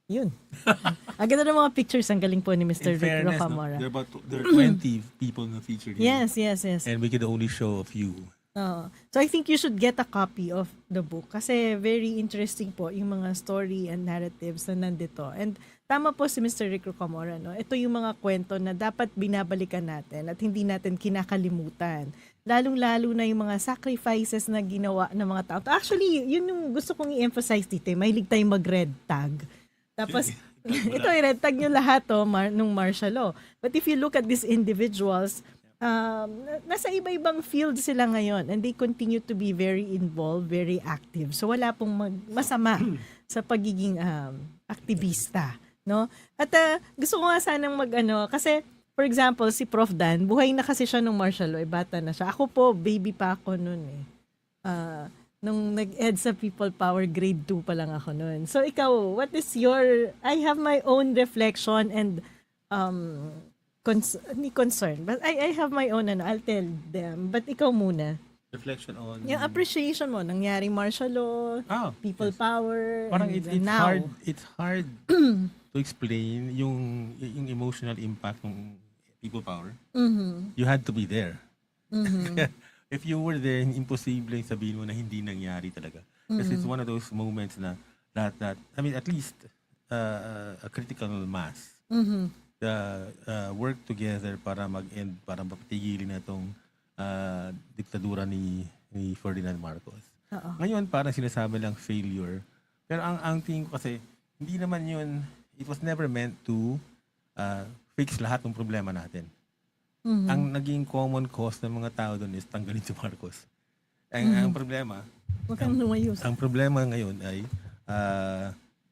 Yun. Ang ganda ng mga pictures. Ang galing po ni Mr. In Rick fairness, no, Rocamora. there are 20 people na featured here. Yes, yes, yes. And we could only show a few. So I think you should get a copy of the book kasi very interesting po yung mga story and narratives na nandito. And tama po si Mr. Rick Rocamora, no? Ito yung mga kwento na dapat binabalikan natin at hindi natin kinakalimutan. Lalong-lalo na yung mga sacrifices na ginawa ng mga tao. Actually, yun yung gusto kong i-emphasize dito. Mahilig tayong mag-red tag. Tapos, ito i-red tag nyo lahat nung martial law. But if you look at these individuals, nasa iba-ibang field sila ngayon and they continue to be very involved, very active. So wala pong masama sa pagiging aktivista, no? At gusto ko nga sanang kasi for example, si Prof Dan, buhay na kasi siya nung martial law, bata na siya. Ako po, baby pa ako noon eh. Nung nag-ed sa People Power, grade 2 pa lang ako noon. So ikaw, what is I have my own reflection and ni concern. But I have my own, I'll tell them. But ikaw muna. Reflection on... Yung appreciation mo, nangyaring martial law, people yes. power, Parang and it's now. hard to explain yung emotional impact ng people power. Mhm. You had to be there. Mhm. If you were there, imposible sabihin mo na hindi nangyari talaga. Kasi it's one of those moments na that I mean, at least a critical mass. Mhm. Work together para mag-end, para mapatigilin na itong diktadura ni Ferdinand Marcos. Oo. Ngayon, parang sinasabi lang failure. Pero ang tingin ko kasi, hindi naman yun, it was never meant to fix lahat ng problema natin. Mhm. Ang naging common cause ng mga tao doon is tanggalin si Marcos. Ang problema, Huwag kang lumayos. ang problema ngayon ay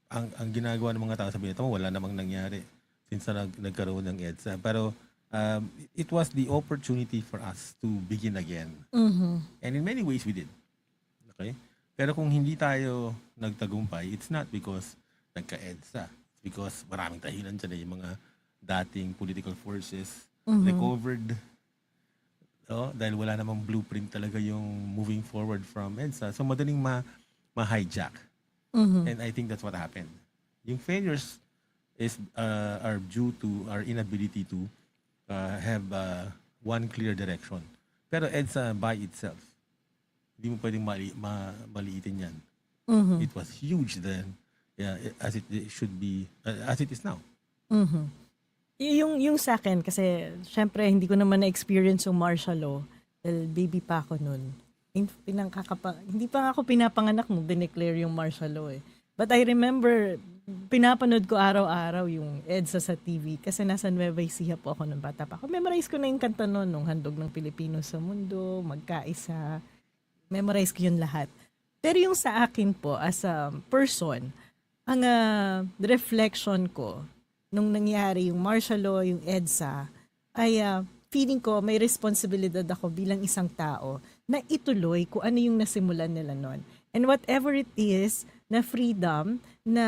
ang ginagawa ng mga tao, sabi nito, wala namang nangyari since nagkaroon ng EDSA. Pero it was the opportunity for us to begin again. Mhm. And in many ways, we did. Okay? Pero kung hindi tayo nagtagumpay, it's not because nagka-EDSA. It's because maraming dahilan dyan yung mga dating political forces recovered. Dahil wala namang blueprint talaga yung moving forward from EDSA. So madaling ma-hijack. Mhm. And I think that's what happened. Yung failures are due to our inability to have one clear direction. Pero EDSA by itself, hindi mo pwedeng maliitin yan. Mhm. It was huge then, as it should be, as it is now. Mhm. Yung sa akin, kasi syempre hindi ko naman na-experience yung martial law dahil baby pa ako nun. Hindi pa nga ako pinapanganak nung dineclare yung martial law eh. But I remember pinapanood ko araw-araw yung EDSA sa TV kasi nasa Nueva Ecija po ako nung bata pa ako. Memorize ko na yung kanta nun, nung Handog ng Pilipino sa Mundo, Magkaisa. Memorize ko yun lahat. Pero yung sa akin po, as a person, ang reflection ko nung nangyari yung martial law, yung EDSA, ay feeling ko may responsibilidad ako bilang isang tao na ituloy kung ano yung nasimulan nila nun. And whatever it is na freedom na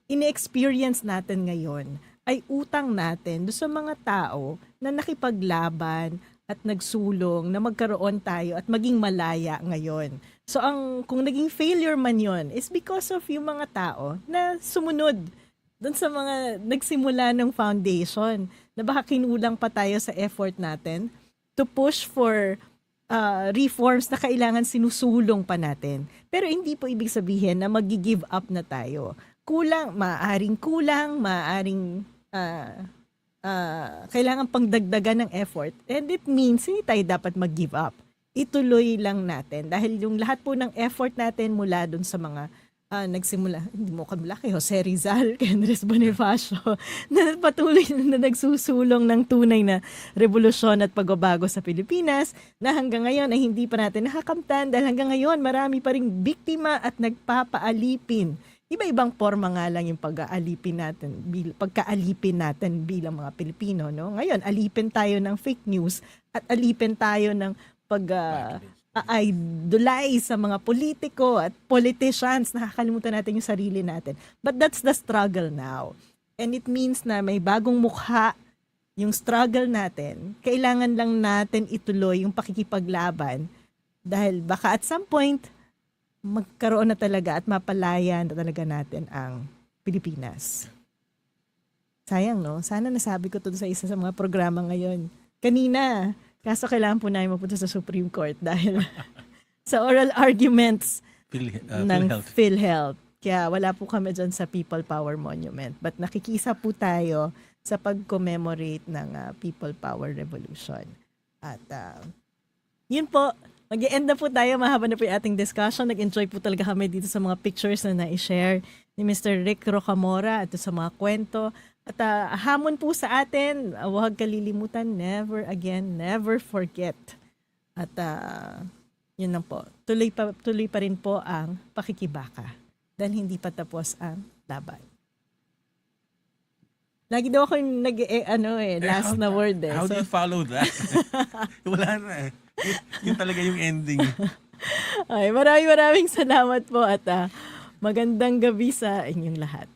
ini-experience natin ngayon ay utang natin doon sa mga tao na nakipaglaban at nagsulong na magkaroon tayo at maging malaya ngayon. So kung naging failure man yon is because of yung mga tao na sumunod doon sa mga nagsimula ng foundation na baka kinulang pa tayo sa effort natin to push for reforms na kailangan sinusulong pa natin. Pero hindi po ibig sabihin na mag-give up na tayo. Maaaring kailangan pang dagdagan ng effort. And it means hindi tayo dapat mag-give up. Ituloy lang natin. Dahil yung lahat po ng effort natin mula dun sa mga nagsimula, hindi mo kamula kay Jose Rizal, kay Andres Bonifacio, na patuloy na nagsusulong ng tunay na revolusyon at pagbabago sa Pilipinas, na hanggang ngayon ay hindi pa natin nakakamtan dahil hanggang ngayon marami pa ring biktima at nagpapaalipin. Iba-ibang forma nga lang yung pagkaalipin natin bilang mga Pilipino. No? Ngayon, alipin tayo ng fake news at alipin tayo ng idolize sa mga politiko at politicians, nakakalimutan natin yung sarili natin. But that's the struggle now. And it means na may bagong mukha yung struggle natin. Kailangan lang natin ituloy yung pakikipaglaban dahil baka at some point, magkaroon na talaga at mapalaya na talaga natin ang Pilipinas. Sayang, no? Sana nasabi ko to sa isa sa mga programa ngayon. Kanina, kaso kailangan po namin mapunta sa Supreme Court dahil sa oral arguments ng PhilHealth. Kaya wala po kami dyan sa People Power Monument. But nakikisa po tayo sa pag-commemorate ng People Power Revolution. At yun po, mag-e-end na po tayo. Mahaba na po yung ating discussion. Nag-enjoy po talaga kami dito sa mga pictures na na-share ni Mr. Rick Rocamora at sa mga kwento. At hamon po sa atin, huwag kalilimutan, never again, never forget. At yun lang po, tuloy pa rin po ang pakikibaka dahil hindi pa tapos ang laban. Lagi daw ako yung last na word eh. How do you follow that? Wala na eh. Yun talaga yung ending. Ay, maraming salamat po at magandang gabi sa inyong lahat.